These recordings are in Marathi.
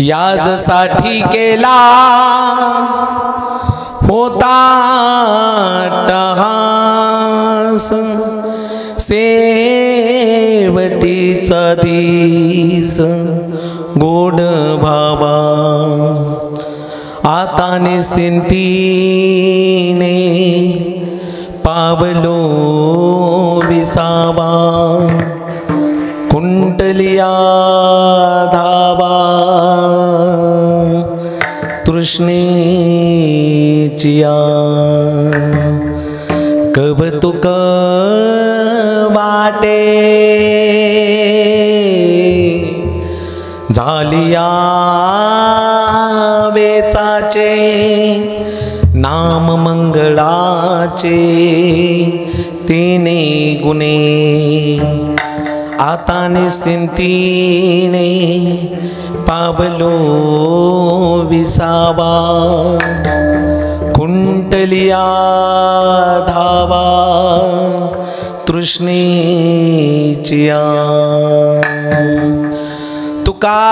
याजसाठी केला होता टहास, शेवटीचा दिस गोड भावा आता निश्चिंतीने पावलो विसावा, कुंटलिया धावा तृष्णेचिया, कौतुक वाटे झालिया वेचाचे, नाम मंगळाचे तिने गुणे आता निश्चिंतीने पावलो विसावा, कुंटलिया धावा तृष्णेचिया, तुका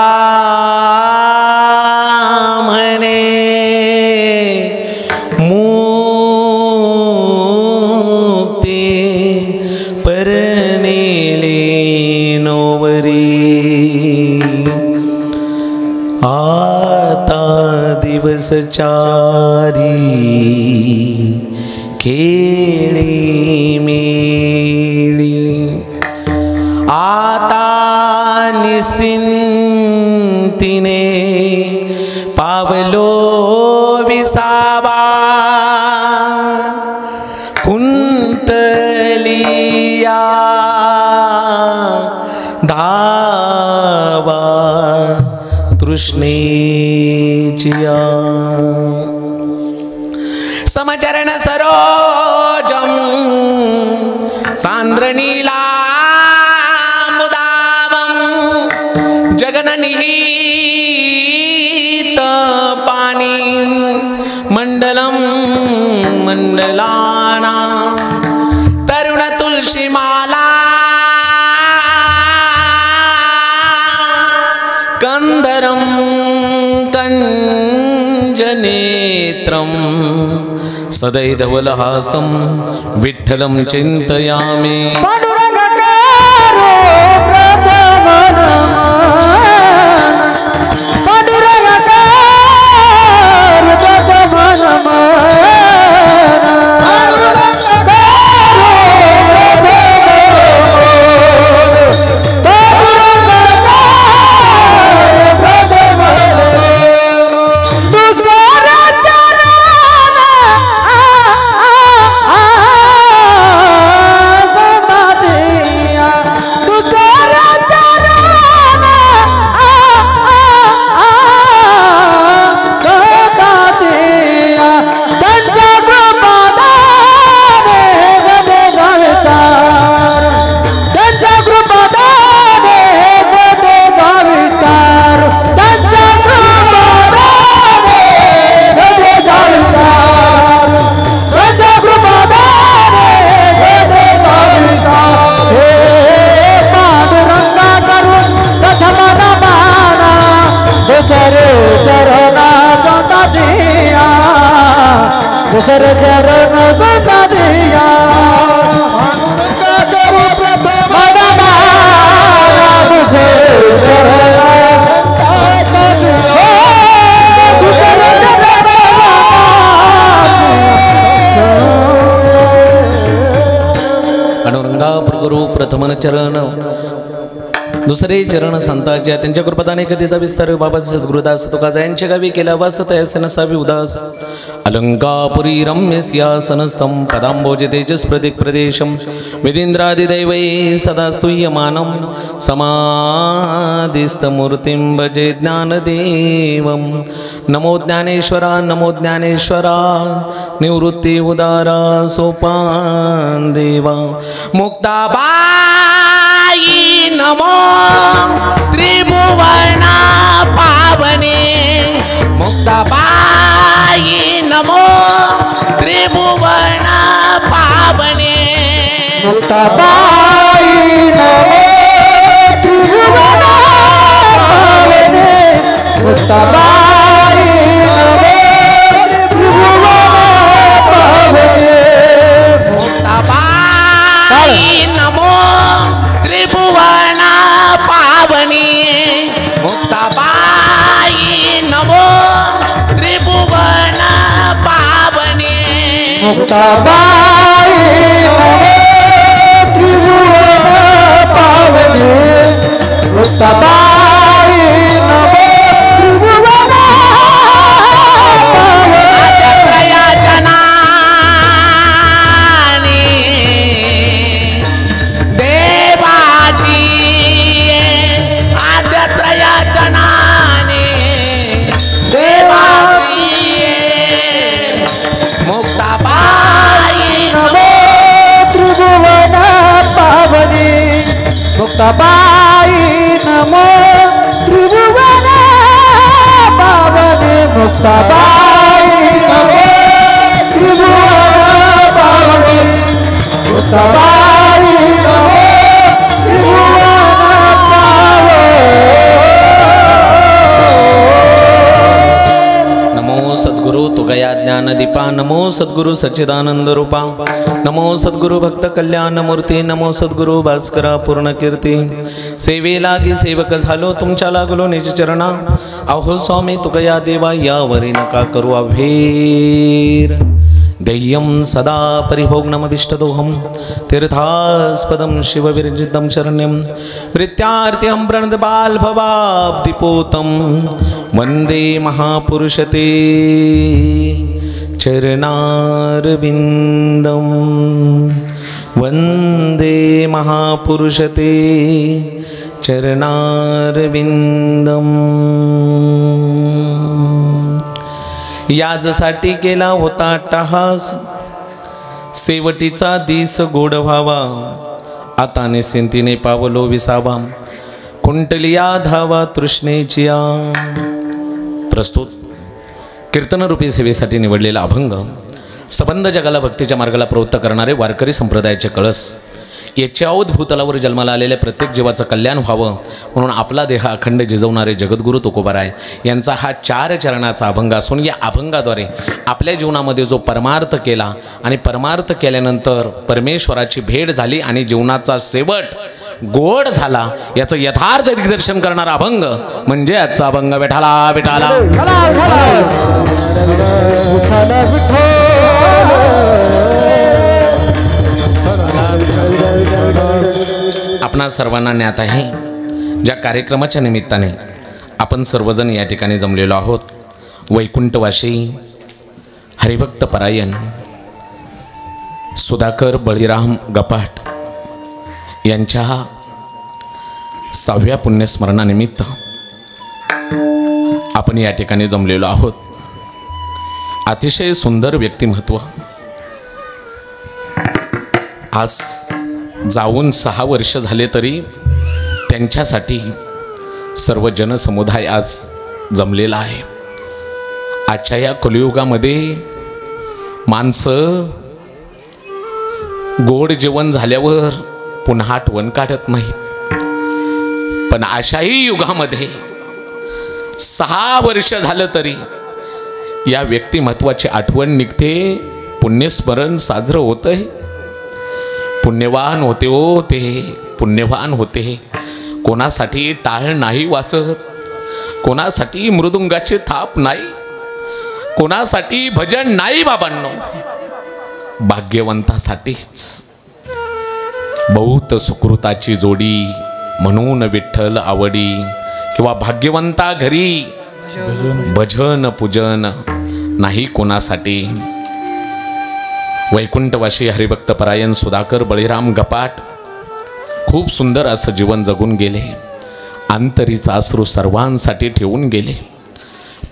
म्हणे मुक्ती परनेले नोवरी, आता दिवस चारी खेळी मेळी, आता निश्चिंतीने पावलो विसावा, कुंटलिया धावा तृष्णेचिया, समचरण सरोजम सांद्रनीला मुदावम, जगननिहित पाणी मंडलम मंडलाना, तरुण तुलसी माला कंदरम कंजनेत्रम, सदैधवलहासं विठ्ठलं चिन्तयामि। प्रथमन चरण दुसरे चरण संतांच्या त्यांच्या कृपादाने कधीचा विस्तार बाबा सद्गुरुदास तुकाजा यांच्या गावी केला वास तयास नसावी उदास अलंकापुरी रम्य सिंहासनस्थं पदांबोजे तेजस प्रदिक प्रदेशम विदिंद्रादिदैवै सदा स्तूयमानं समाधिस्थमूर्तिं भजे ज्ञानदेवं नमो ज्ञानेश्वरा निवृत्ति उदारा सोपान देवा मुक्ताबाई नमो त्रिभुवना पावने मुक्ताबाई नमो त्रिभुवना पावने मुक्ताबाई नमो त्रिभुवना पावने मुक्ताबाई मुक्ताबाई त्रिभुवन पावनी मुक्ताबाई नमो त्रिभुवन मुक्ताबाई नमो त्रिभुवन पावनी मुक्ताबाई नमो त्रिभुवन पावनी मुक्ताबाई नमो त्रिभुवन पावनी। नमो सद्गुरु तुगया ज्ञानदीपा नमो सद्गुरु सच्चिदानंद रूपा नमो सद्गुरु भक्त कल्याण मूर्ती नमो सद्गुरु भास्करा पूर्ण कीर्ती सेवे लागी सेवक झालो तुमच्या लागलो निज चरणा अहो स्वामी तुकया देवा यावरी नका करू अभीर देय्यं सदा परिभोग्नमभिष्टदोहं तीर्थास्पदं शिवविरजितं शरण्यं प्रीत्यार्त्यं प्रणतबालभवाब्धिपोतं वन्दे महापुरुषते चरणारविन्दं वन्दे महापुरुषते चरणारविन्दम् याजसाठी केला होता टहास सेवटीचा दिस गोड व्हावा आता निश्चिंतीने पावलो विसावा कुंटलिया धावा तृष्णेचिया। प्रस्तुत कीर्तनरूपी सेवेसाठी निवडलेला अभंग सबंध जगाला भक्तीच्या मार्गाला प्रवृत्त करणारे वारकरी संप्रदायाचे कळस याच्या भूतलावर जन्माला आलेल्या प्रत्येक जीवाचं कल्याण व्हावं म्हणून आपला देह अखंड जिजवणारे जगद्गुरु तुकोबाराय यांचा हा 4 चरणाचा अभंग असून या अभंगाद्वारे आपल्या जीवनामध्ये जो परमार्थ केला आणि परमार्थ केल्यानंतर परमेश्वराची भेट झाली आणि जीवनाचा शेवट गोड झाला याचं यथार्थ दिग्दर्शन करणारा अभंग म्हणजे आजचा अभंग विठाला विठाला। आपणा सर्वांना ज्ञात आहे ज्या कार्यक्रमाच्या निमित्ताने आपण सर्वजण या ठिकाणी जमलेलो आहोत वैकुंठवासी हरिभक्त परायण सुधाकर बळीराम गपाट यांच्या 6व्या पुण्यस्मरणानिमित्त आपण या ठिकाणी जमलेलो आहोत। अतिशय सुंदर व्यक्तिमत्व आज जाऊन 6 वर्ष झाले तरी त्यांच्यासाठी सर्व जनसमुदाय आज जमलेला आहे। आजच्या या कलियुगामध्ये माणसं गोड जेवण झाल्यावर पुन्हा आठवण काढत नाहीत, पण अशाही युगामध्ये 6 वर्ष झालं तरी या व्यक्तिमत्वाची आठवण निघते, पुण्यस्मरण साजरं होतंय। पुण्यवान होते हो ते, पुण्यवान होते। कोणासाठी टाळ नाही वाचत, कोणासाठी मृदुंगाचे थाप नाही, कोणासाठी भजन नाही बाबांनो, भाग्यवंतासाठीच। बहुत सुकृताची जोडी म्हणून विठ्ठल आवडी, किंवा भाग्यवंता घरी भजन पूजन नाही कोणासाठी। वैकुंठवासी हरिभक्त परायण सुधाकर बळीराम गपाट खूप सुंदर असं जीवन जगून गेले। अंतरीचा अश्रू सर्वांसाठी ठेवून गेले।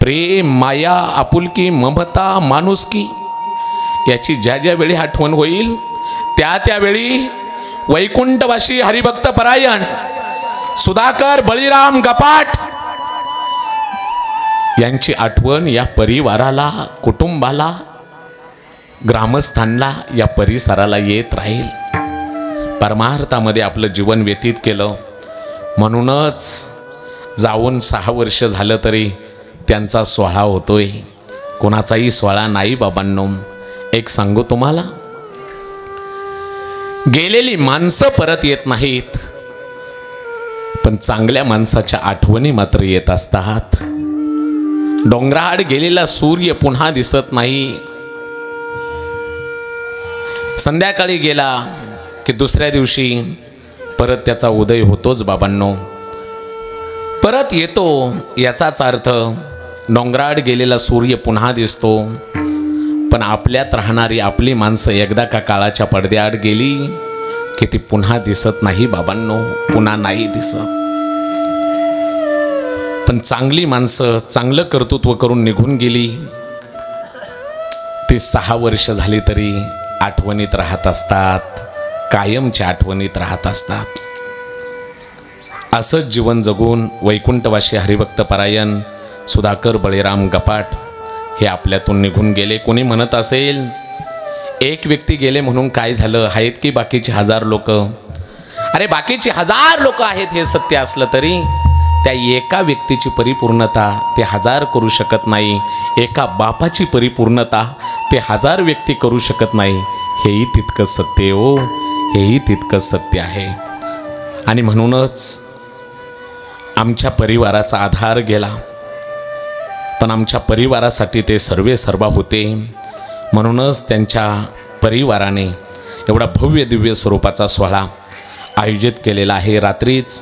प्रेम, माया, आपुलकी, ममता, माणुसकी याची ज्या ज्या वेळी आठवण होईल त्या त्यावेळी वैकुंठवासी हरिभक्त परायण सुधाकर बळीराम गपाट यांची आठवण या परिवाराला, कुटुंबाला, ग्रामस्थांना, या परिसराला येत राहील। परमार्थामध्ये आपलं जीवन व्यतीत केलं म्हणूनच जाऊन 6 वर्ष झालं तरी त्यांचा सोहळा होतोय, कोणाचाही सोहळा नाही बाबांनो। एक सांगू तुम्हाला, गेलेली माणसं परत येत नाहीत, पण चांगल्या माणसाच्या आठवणी मात्र येत असतात। डोंगराआड गेलेला सूर्य पुन्हा दिसत नाही, संध्याकाळी गेला की दुसऱ्या दिवशी परत त्याचा उदय होतोच बाबांनो. परत येतो याचाच अर्थ डोंगराड गेलेला सूर्य पुन्हा दिसतो. पण आपल्यात राहणारी आपली माणसं एकदा का काळाच्या पडद्याआड गेली की ती पुन्हा दिसत नाही बाबांनो, पुन्हा नाही दिसत. पण चांगली माणसं चांगलं कर्तृत्व करून निघून गेली, ती 6 वर्ष झाली तरी आठवणीत राहत असतात, कायमच्या आठवणीत राहत असतात. असंच जीवन जगून वैकुंठवासी हरिभक्त परायण सुधाकर बळीराम गपाट हे आपल्यातून निघून गेले. कोणी म्हणत असेल एक व्यक्ती गेले म्हणून काय झालं, आहेत की बाकीचे 1000 लोक. अरे बाकीचे 1000 लोक आहेत हे सत्य असलं तरी त्या एका व्यक्तीची परिपूर्णता ते 1000 करू शकत नाही. एका बापाची परिपूर्णता ते 1000 व्यक्ती करू शकत नाही. हेही तितकंच सत्य हो, हेही तितकंच सत्य आहे. आणि म्हणूनच आमच्या परिवाराचा आधार गेला, पण आमच्या परिवारासाठी ते सर्वे सर्वा होते. म्हणूनच त्यांच्या परिवाराने एवढा भव्य दिव्य स्वरूपाचा सोहळा आयोजित केलेला आहे. रात्रीच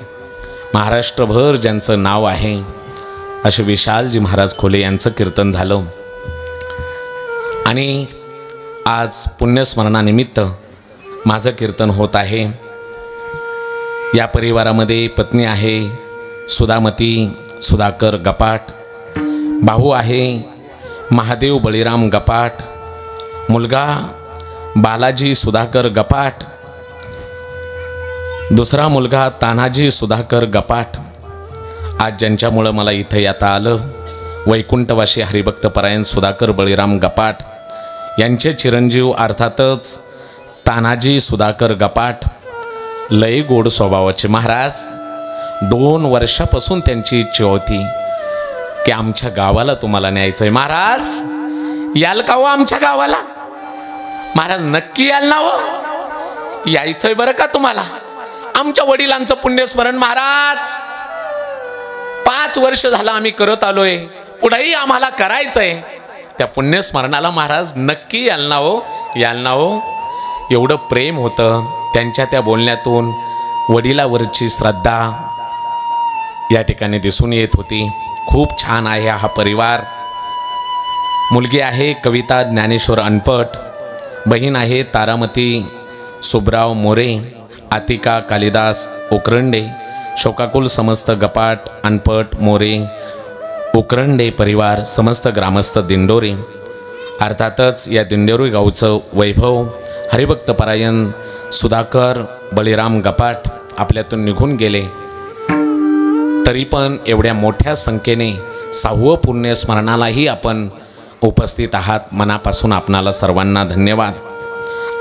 महाराष्ट्रभर ज्यांचं नाव आहे असे विशालजी महाराज खोले यांचं कीर्तन झालं. आणि आज पुण्यस्मरणानिमित्त माझं कीर्तन होत आहे. या परिवारामध्ये पत्नी आहे सुधामती सुधाकर गपाट, भाऊ आहे महादेव बळीराम गपाट, मुलगा बालाजी सुधाकर गपाट, दुसरा मुलगा तानाजी सुधाकर गपाट. आज ज्यांच्यामुळं मला इथं येता आलं, वैकुंठवासी हरिभक्त परायण सुधाकर बळीराम गपाट यांचे चिरंजीव अर्थातच तानाजी सुधाकर गपाट, लय गोड स्वभावाचे महाराज. 2 वर्षापासून त्यांची इच्छा होती की आमच्या गावाला तुम्हाला न्यायचंय. महाराज याल का हो आमच्या गावाला? महाराज नक्की याल ना हो, यायचंय बरं का तुम्हाला. आमच्या वडिलांचं पुण्यस्मरण महाराज 5 वर्ष झालं आम्ही करत आलोय, पुढेही आम्हाला करायचंय. त्या पुण्यस्मरणाला महाराज नक्की याल ना हो, याल ना हो. एवढं प्रेम होतं त्यांच्या त्या बोलण्यातून. वडिलावरची श्रद्धा या ठिकाणी दिसून येत होती. खूप छान आहे हा परिवार. मुलगी आहे कविता ज्ञानेश्वर अनपट, बहीण आहे तारामती सुब्राव मोरे, आतिका कालिदास उकरंडे, शोकाकुल समस्त गपाट अनपट मोरे उकरंडे परिवार, समस्त ग्रामस्थ दिंडोरी. अर्थातच या दिंडोरी गावचं वैभव हरिभक्त परायण सुधाकर बळीराम गपाट आपल्यातून निघून गेले. तरी पण एवढ्या मोठ्या संख्येने 6वं पुण्यस्मरणालाही आपण उपस्थित आहात. मनापासून आपणाला सर्वांना धन्यवाद.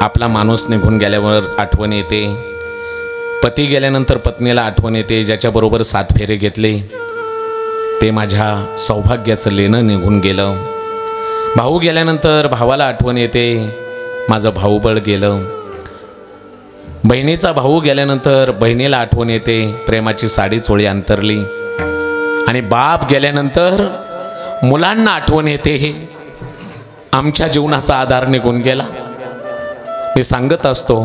आपला माणूस निघून गेल्यावर आठवण येते, पती गेल्यानंतर पत्नीला आठवण येते. ज्याच्याबरोबर 7 फेरे घेतले ते माझ्या सौभाग्याचं लेणं निघून गेलं. भाऊ गेल्यानंतर भावाला आठवण येते, माझं भाऊबळ गेलं. बहिणीचा भाऊ गेल्यानंतर बहिणीला आठवण येते, प्रेमाची साडी चोळी अंतरली. आणि बाप गेल्यानंतर मुलांना आठवण येते, आमच्या जीवनाचा आधार निघून गेला. मी सांगत असतो,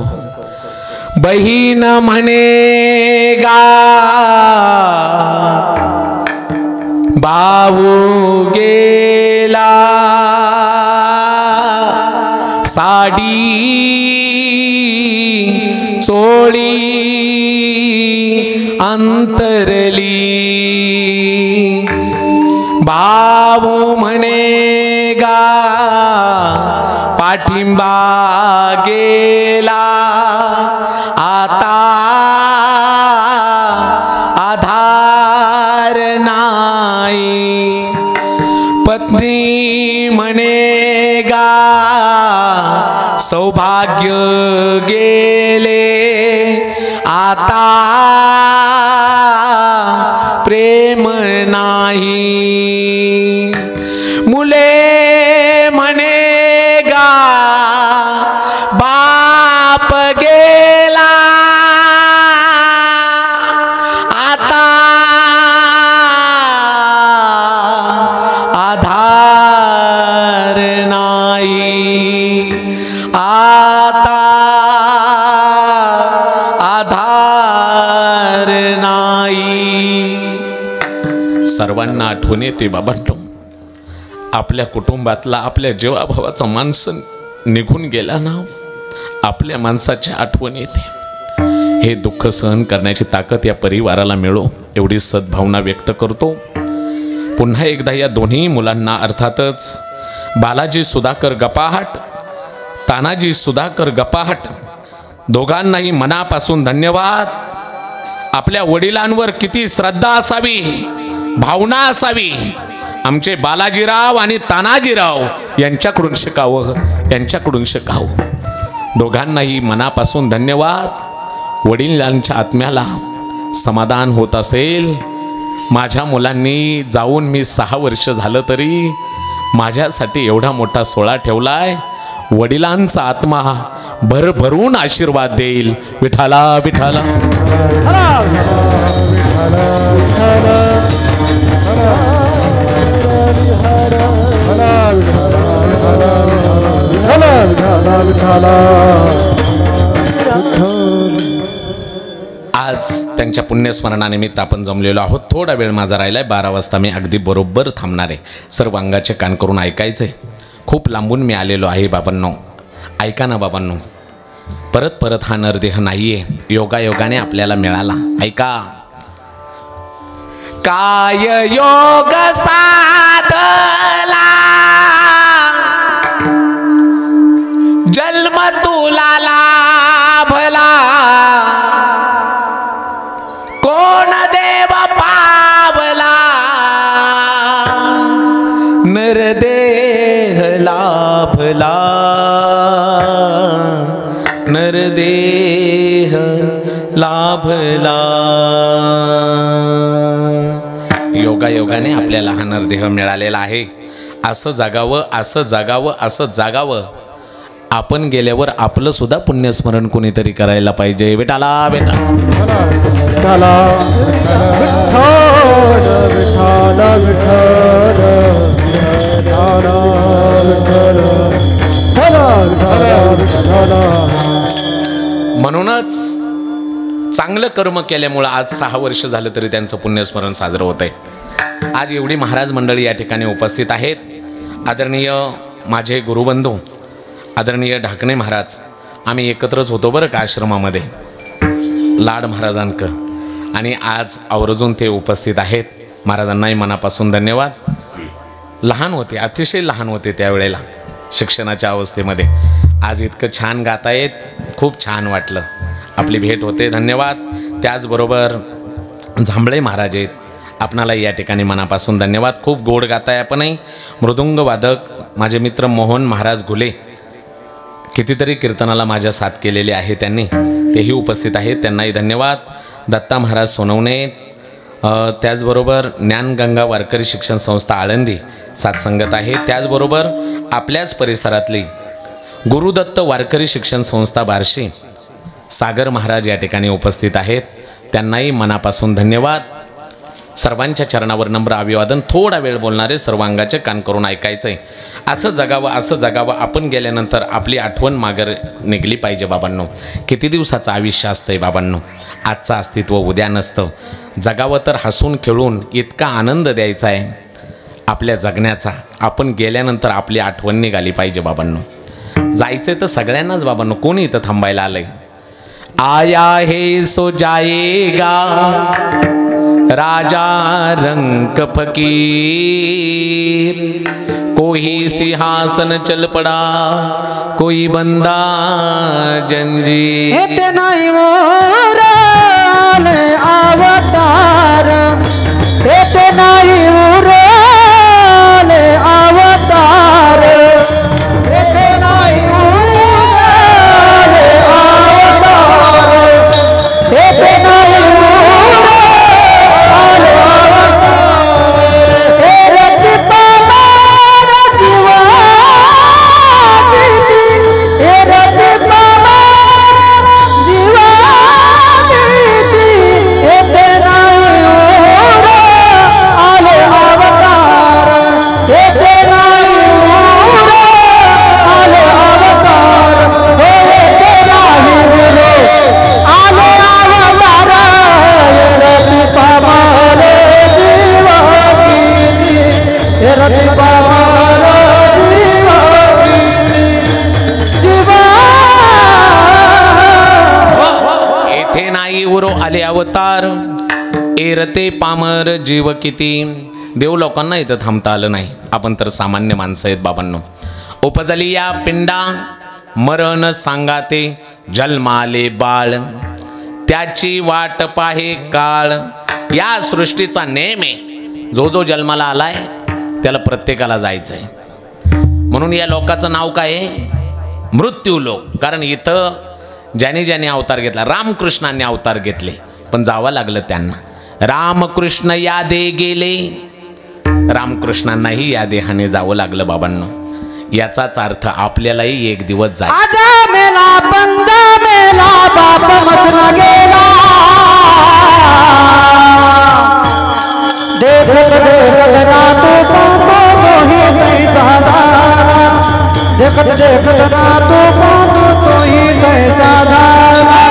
बहीण म्हणेगा भाऊ गेला, साडी चोळी अंतरली. भाऊ म्हणेगा पाठिंबा गेला, आता आधार नाही. पत्नी म्हणेगा सौभाग्य गेले, आता प्रेम नाही. मुले म्हणेगा बाप गेला, आता आधार नाही. आता सर्वांना आठवण येते बाबांनो. आपल्या कुटुंबातला आपल्या जीवाभावाचा माणसं निघून गेला ना, आपल्या माणसाची आठवण येते. हे दुःख सहन करण्याची ताकद या परिवाराला मिळो एवढी सद्भावना व्यक्त करतो. पुन्हा एकदा या दोन्ही मुलांना अर्थातच बालाजी सुधाकर गपाहट, तानाजी सुधाकर गपाहट दोघांनाही मनापासून धन्यवाद. आपल्या वडिलांवर किती श्रद्धा असावी, भावना असावी, आमचे बालाजीराव आणि तानाजीराव यांच्याकडून शिकावं, यांच्याकडून शिकावं. दोघांनाही मनापासून धन्यवाद. वडिलांच्या आत्म्याला समाधान होत असेल. माझ्या मुलांनी जाऊन मी 6 वर्ष झालं तरी माझ्यासाठी एवढा मोठा सोहळा ठेवलाय. वडिलांचा आत्मा भरभरून आशीर्वाद देईल. विठाला विठाला. आज त्यांच्या पुण्यस्मरणानिमित्त आपण जमलेलो आहोत. थोडा वेळ माझा राहिलाय. 12 वाजता मी अगदी बरोबर थांबणार आहे. सर्व अंगाचे कान करून ऐकायचंय. खूप लांबून मी आलेलो आहे बाबांनो. ऐका ना बाबांनो, परत परत हा नरदेह नाहीये, योगायोगाने आपल्याला मिळाला. ऐका. काय योग साधला जन्म तुला लाभला, कोण देव पावला नरदेह लाभला, नरदेह लाभला. योगायोगाने आपल्याला हा नरदेह मिळालेला आहे. असं जागावं, असं जागावं, असं जागावं. आपण गेल्यावर आपलं सुद्धा पुण्यस्मरण कोणीतरी करायला पाहिजे. बेटाला बेटा म्हणूनच चांगलं कर्म केल्यामुळं आज 6 वर्ष झालं तरी त्यांचं पुण्यस्मरण साजरं होत आहे. आज एवढी महाराज मंडळी या ठिकाणी उपस्थित आहेत. आदरणीय माझे गुरुबंधू आदरणीय ढाकणे महाराज, आम्ही एकत्रच होतो बरं का आश्रमामध्ये लाड महाराजांक, आणि आज आवर्जून ते उपस्थित आहेत. महाराजांनाही मनापासून धन्यवाद. लहान होते, अतिशय लहान होते त्यावेळेला शिक्षणाच्या अवस्थेमध्ये. आज इतकं छान गातायत, खूप छान वाटलं. आपली भेट होते, धन्यवाद. त्याचबरोबर झांबळे महाराज आहेत, आपणाला या ठिकाणी मनापासून धन्यवाद. खूप गोड गाताय आपणही. मृदुंग वादक माझे मित्र मोहन महाराज घुले, कितीतरी कीर्तनाला माझ्या साथ केलेली आहे त्यांनी, तेही उपस्थित आहेत, त्यांनाही धन्यवाद. दत्ता महाराज सोनवणे, त्याचबरोबर ज्ञानगंगा वारकरी शिक्षण संस्था आळंदी साथसंगत आहे. त्याचबरोबर आपल्याच परिसरातली गुरुदत्त वारकरी शिक्षण संस्था बार्शी सागर महाराज या ठिकाणी उपस्थित आहेत, त्यांनाही मनापासून धन्यवाद. सर्वांच्या चरणावर नम्र अभिवादन. थोडा वेळ बोलणारे सर्वांगाचे कान करून ऐकायचं आहे. असं जगावं, असं जगावं. आपण गेल्यानंतर आपली आठवण मागर निघली पाहिजे बाबांनो. किती दिवसाचं आयुष्य असतंय बाबांनो. आजचं अस्तित्व उद्या नसतं. जगावं तर हसून खेळून इतका आनंद द्यायचा आहे आपल्या जगण्याचा. आपण गेल्यानंतर आपली आठवण निघाली पाहिजे बाबांनो. जायचं तर सगळ्यांनाच बाबांनो, कोणी इथं थांबायला आलंय. आया है सो जाएगा राजा रंक फकीर, कोई सिंहासन चल पड़ा कोई बंदा जंजीर. येते नाही उराले अवतार, येते नाही उराले अवतार, येते नाही उराले अवतार, येते नाही जीवा उरो आले अवतार, एरते पामर जीव किती. देव लोकांना इथं थांबता आलं नाही, आपण तर सामान्य माणसं आहेत बाबांनो. उपजली या पिंडा मरण सांगाते, जन्माले बाळ त्याची वाट पाहे काळ. या सृष्टीचा नेम आहे, जो जो जन्माला आलाय त्याला प्रत्येकाला जायचंय. म्हणून या लोकाचं नाव काय आहे? मृत्यू लोक. कारण इथं ज्याने ज्याने अवतार घेतला, रामकृष्णांनी अवतार घेतले पण जावं लागलं त्यांना. रामकृष्ण या दे गेले, रामकृष्णांनाही या देहाने जावं लागलं बाबांनो. याचाच अर्थ आपल्यालाही एक दिवस जाय. आजा मेला पंजा मेला बाप मचना गेला, देखत देखत रातो पातो तोही तैसा झाला, देखत देखत रातो पातो तोही तैसा झाला.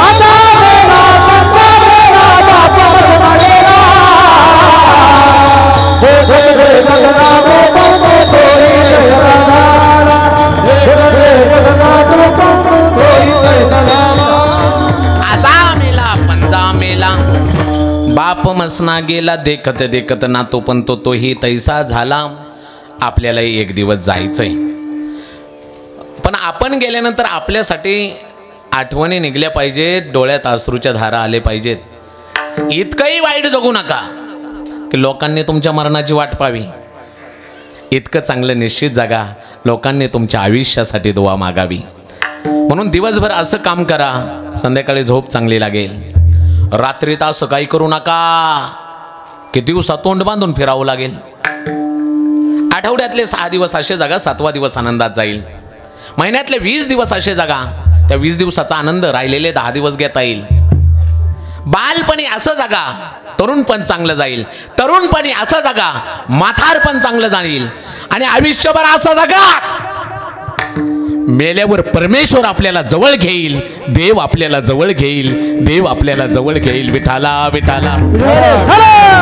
आजा मेला पंजा मेला बाप मचना गेला, देखत देखत रातो पातो तोही तैसा झाला, देखत देखत रातो पातो तोही तैसा झाला. आजा मेला पंजा मेला बाप मसना गेला, देखत देखत नातो पण तोही तैसा झाला. आपल्यालाही एक दिवस जायचंय, पण आपण गेल्यानंतर आपल्यासाठी आठवणी निघल्या पाहिजेत, डोळ्यात अश्रूच्या धारा आले पाहिजेत. इतकंही वाईट जगू नका की लोकांनी तुमच्या मरणाची वाट पाहावी. इतकं चांगलं निश्चित जगा, लोकांनी तुमच्या आयुष्यासाठी दुआ मागावी. म्हणून दिवसभर असं काम करा, संध्याकाळी झोप चांगली लागेल. रात्रीत असं काही करू नका की दिवसा तोंड बांधून फिरावं लागेल. आठवड्यातले 6 दिवस असे जगा, 7वा दिवस आनंदात जाईल. महिन्यातले 20 दिवस असे जगा, त्या 20 दिवसाचा आनंद राहिलेले 10 दिवस घेता येईल. बालपणी असं जगा, तरुणपण चांगलं जाईल. तरुणपणी असं जगा, म्हातारपण चांगलं जाईल. आणि आयुष्यभर असं जगा, मेल्यावर परमेश्वर आपल्याला जवळ घेईल, देव आपल्याला जवळ घेईल, देव आपल्याला जवळ घेईल. विठाला विठाला विठाला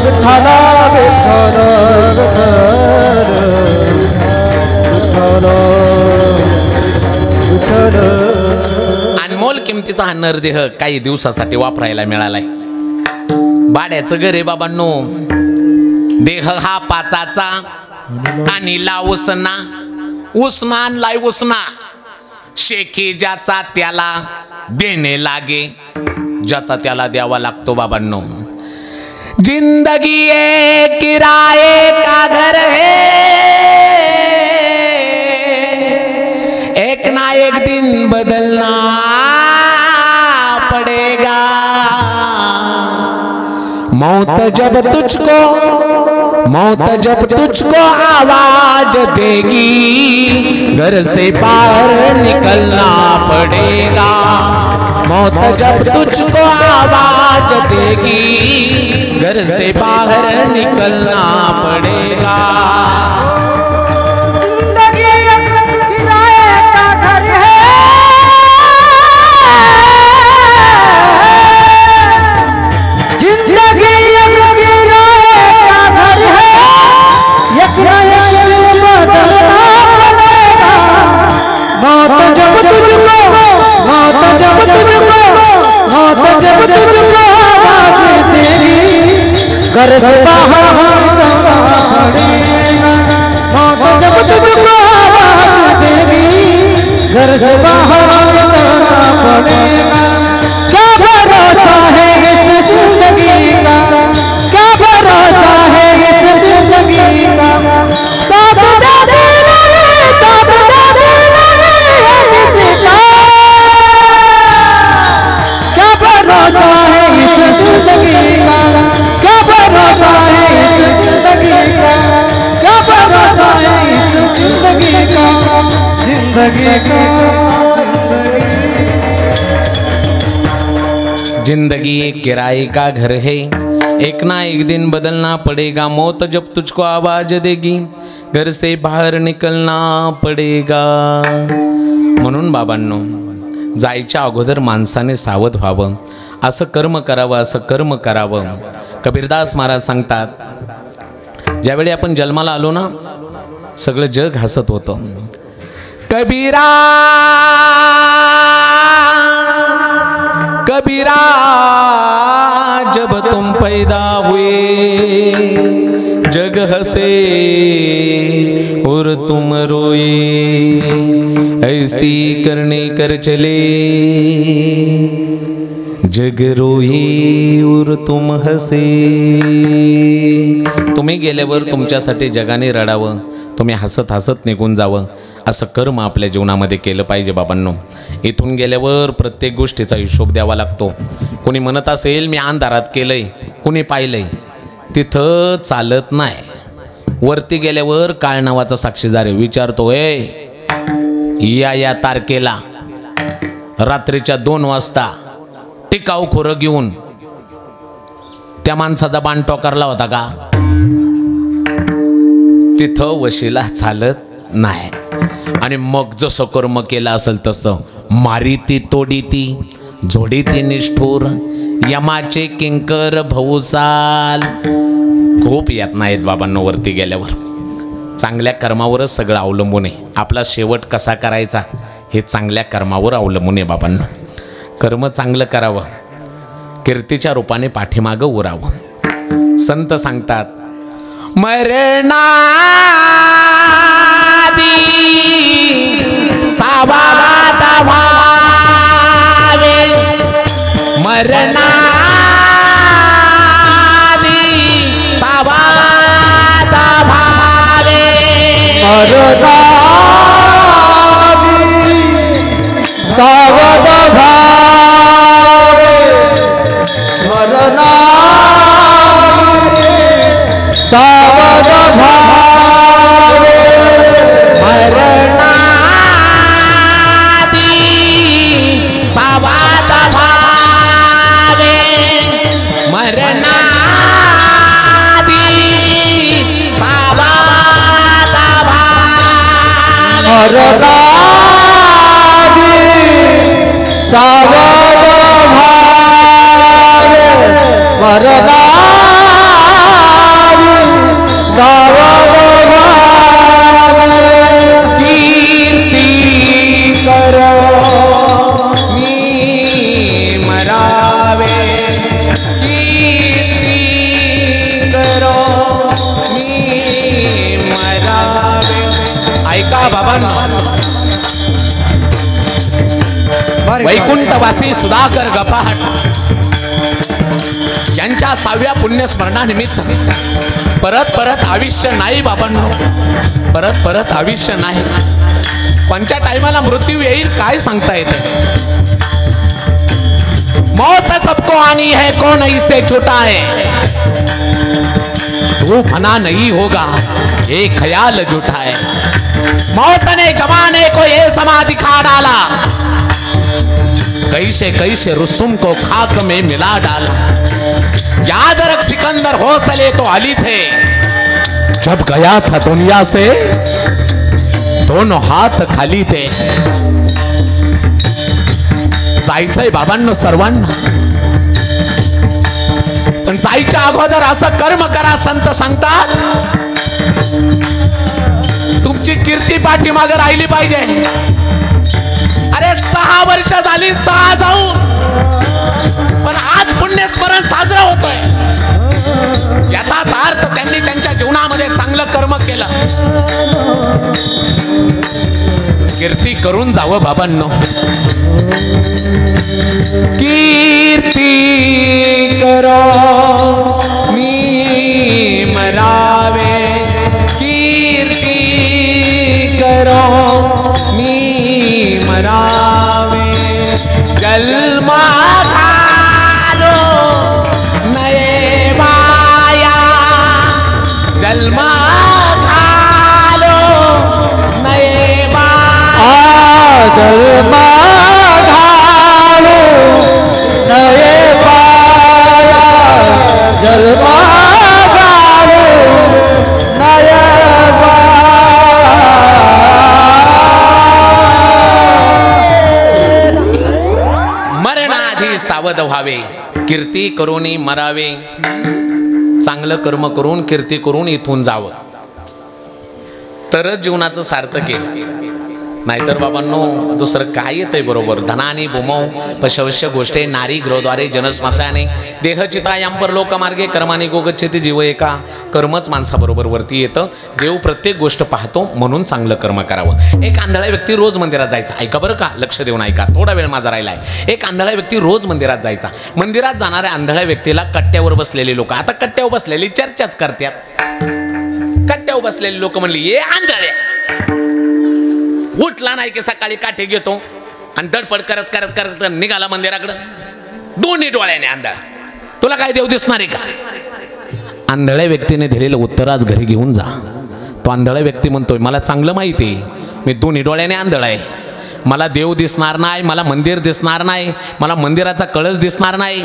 विठाला विठाला. अनमोल किमतीचा हा नरदेह काही दिवसासाठी वापरायला मिळालाय. भाड्याचं घर आहे बाबांनो. देह हा पाचाचा आणि लावसना, उसना आणलाय उसना. शेकी ज्याचा त्याला देणे लागे, ज्याचा त्याला द्यावा लागतो बाबांनो. जिंदगी एक किराए का घर है, एक ना एक दिन बदलना पड़ेगा. मौत जब तुझको आवाज देगी, घर से बाहर निकलना पड़ेगा. मौत जब तुझको आवाज देगी, घर से बाहर निकलना पड़ेगा. जिंदगी एक किराए का घर है, जिंदगी एक किराए का घर है, एक ना एक दिन बदलना पड़ेगा. मौत जब तुझको आवाज देगी, घर से बाहर निकलना पड़ेगा. मौत जब तुझको आवाज देगी, घर से बाहर निकलना पड़ेगा. क्या भरोसा है इस जिंदगी का, क्या भरोसा है इस जिंदगी का. साथ जाते नहीं, साथ जाते नहीं किसी का. क्या भरोसा है इस जिंदगी का, क्या भरोसा है इस जिंदगी का, क्या भरोसा है इस जिंदगी का, जिंदगी का. जिंदगी एक किराए का घर है, एक ना एक दिन बदलना पड़ेगा. मौत जब तुझको आवाज देगी, घर से बाहेर निकलना पडेगा. म्हणून बाबांनो, जायच्या अगोदर माणसाने सावध व्हावं. असं कर्म करावं, असं कर्म करावं. कबीरदास महाराज सांगतात, ज्यावेळी आपण जन्माला आलो ना, सगळं जग हसत होतं. कबीरा ऐसी करने कर चले जग रोई और तुम हसे. तुम्ही गेल्यावर तुमच्यासाठी जगाने रडावं, तुम्ही हसत हसत निघून जावं, असं कर्म आपल्या जीवनामध्ये केलं पाहिजे बाबांनो. इथून गेल्यावर प्रत्येक गोष्टीचा हिशोब द्यावा लागतो. कोणी म्हणत असेल मी अंधारात केलंय, कोणी पाहिलंय, तिथं चालत नाही. वरती गेल्यावर काळ नावाचा साक्षीदार आहे, विचारतो या तारखेला रात्रीच्या 2 वाजता टिकाऊ खोरं घेऊन त्या माणसाचा बाण टोकारला होता का? तिथं वशिला चालत नाही. आणि मग जसं कर्म केलं असेल तसं मारीती तोडीती जोडीती निष्ठूर यमाचे किंकर भौसाल. खूप यातना आहेत बाबांनो वरती गेल्यावर. चांगल्या कर्मावरच सगळं अवलंबून आहे. आपला शेवट कसा करायचा हे चांगल्या कर्मावर अवलंबून आहे बाबांनो. कर्म चांगलं करावं, कीर्तीच्या रूपाने पाठीमागं उरावं. संत सांगतात मरणादी सावाद व्हावे, मरणादी सावाद भावे, सावध भावे, मरणादी सावध भावे, मरणादी सावाद भावे, मरणादी सावाद भावे, मरणादी सावध भावे, मरणादी सावध भावे. कीर्ती करो मी मरावे, कीर्ती करो मी मरावे. ऐका बाबांनो, वैकुंठवासी सुधाकर गपाहट यांच्या 6व्या पुण्यस्मरणानिमित्त परत आयुष्य नाही बाबांनो, परत आयुष्य नाही. कोणत्या टायमाला मृत्यू येईल काय सांगता येते. मौत सबको आनी है, कौन इससे छूटा है. तू फना नहीं होगा ये ख्याल झूठा है. मौत ने जमाने को ये समा दिखा डाला, कैसे रुस्तुम को खाक में मिला डाला. याद रख सिकंदर हौसले तो अली थे, जब गया था दुनिया से दोनों हात खाली थे. जायचंय बाबांनो सर्वांना, पण जायच्या अगोदर असं कर्म करा. संत सांगतात तुमची कीर्ती पाठीमागे राहिली पाहिजे. अरे 6 वर्ष झाली 6 जाऊन, पण आज पुण्यस्मरण साजरा होतोय. याचाच अर्थ त्यांनी त्यांच्या जीवनामध्ये चांगलं कर्म केलं. कीर्ती करून जावं बाबांनो. कीर्ती करो मी मरावे, कीर्ती करो मी मरावे. जन्मा घालो नये माया, जन्मा घालो नये माया, जन्मा घालो नये माया, जन्मा घालो नये मरणाधी सावध व्हावे, कीर्ती करूनी मरावे. चांगलं कर्म करून कीर्ती करून इथून जावं, तरच जीवनाचं सार्थक आहे. नाहीतर बाबांनो दुसरं काय येतंय बरोबर. धनानी भूमौ पशवश्य गोष्टे नारी गृहद्वारे जनस्मशाने देहचितायां परलोकमार्गे कर्माने गोगच्छेती जीव एका. कर्मच माणसाबरोबर वरती येतं. देव प्रत्येक गोष्ट पाहतो म्हणून चांगलं कर्म करावं. एक आंधळा व्यक्ती रोज मंदिरात जायचा. ऐका बरं का, लक्ष देऊन ऐका, थोडा वेळ माझा राहिलाय. एक आंधळा व्यक्ती रोज मंदिरात जायचा. मंदिरात जाणाऱ्या आंधळ्या व्यक्तीला कट्ट्यावर बसलेले लोक, आता कट्ट्यावर बसलेली चर्चाच करतात. कट्ट्यावर बसलेले लोक म्हणले, ये आंधळ्या, उठला नाही की सकाळी काठी घेतो आणि धडपड करत करत करत निघाला मंदिराकडं दोन्ही डोळ्याने आंधळा. तुला काय देव दिसणार आहे का? आंधळ्या व्यक्तीने दिलेलं उत्तर आज घरी घेऊन जा. तो आंधळा व्यक्ती म्हणतोय, मला चांगलं माहिती आहे, मी दोन्ही डोळ्याने आंधळा आहे, मला देव दिसणार नाही, मला मंदिर दिसणार नाही, मला मंदिराचा कळस दिसणार नाही,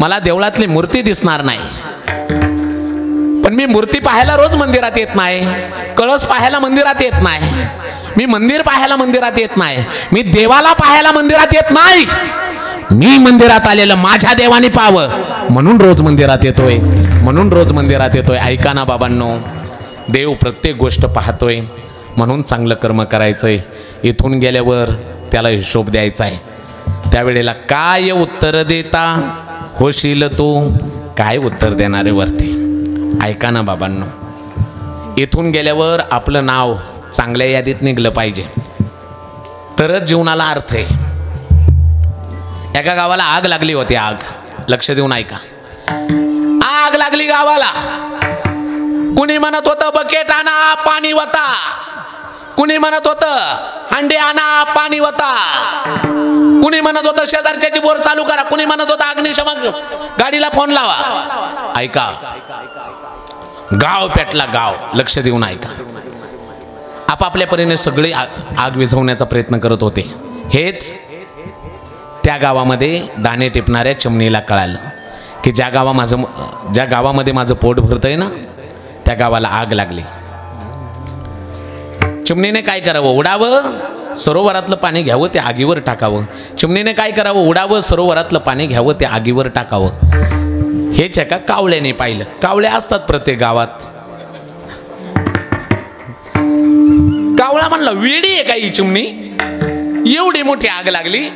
मला देवळातली मूर्ती दिसणार नाही. पण मी मूर्ती पाहायला रोज मंदिरात येत नाही, कळस पाहायला मंदिरात येत नाही, मी मंदिर पाहायला मंदिरात येत नाही, मी देवाला पाहायला मंदिरात येत नाही. मी मंदिरात आलेलं माझ्या देवाने पाहावं म्हणून रोज मंदिरात येतोय, म्हणून रोज मंदिरात येतोय. ऐका ना बाबांनो, देव प्रत्येक गोष्ट पाहतोय म्हणून चांगलं कर्म करायचंय. इथून गेल्यावर त्याला हिशोब द्यायचा आहे. त्यावेळेला काय उत्तर देता होशील तू, काय उत्तर देणारे वरती. ऐका ना बाबांनो, इथून गेल्यावर आपलं नाव चांगल्या यादीत निघलं पाहिजे तरच जीवनाला अर्थ आहे. एका गावाला आग लागली होती. आग, लक्ष देऊन ऐका, आग लागली गावाला. कुणी म्हणत होतं बकेट आणा पाणी वता, कुणी म्हणत होतं हांडे आणा पाणी वता, कुणी म्हणत होतं शेजारच्याची बोर चालू करा, कुणी म्हणत होतं अग्निशमक गाडीला फोन लावा. ऐका, गाव पेटला गाव. लक्ष देऊन ऐका. आपापल्या परीने सगळे आग विझवण्याचा प्रयत्न करत होते. हेच त्या गावामध्ये दाणे टिपणाऱ्या चिमणीला कळालं की ज्या गावामध्ये माझं पोट भरतंय ना त्या गावाला आग लागली. चिमणीने काय करावं, उडावं, सरोवरातलं पाणी घ्यावं ते आगीवर टाकावं. चिमणीने काय करावं, उडावं, सरोवरातलं पाणी घ्यावं ते आगीवर टाकावं. हेच एका कावळ्याने पाहिलं. कावळे असतात प्रत्येक गावात. कावळा म्हणला, वेडी आहे का ही चिमणी, एवढी मोठी आग लागली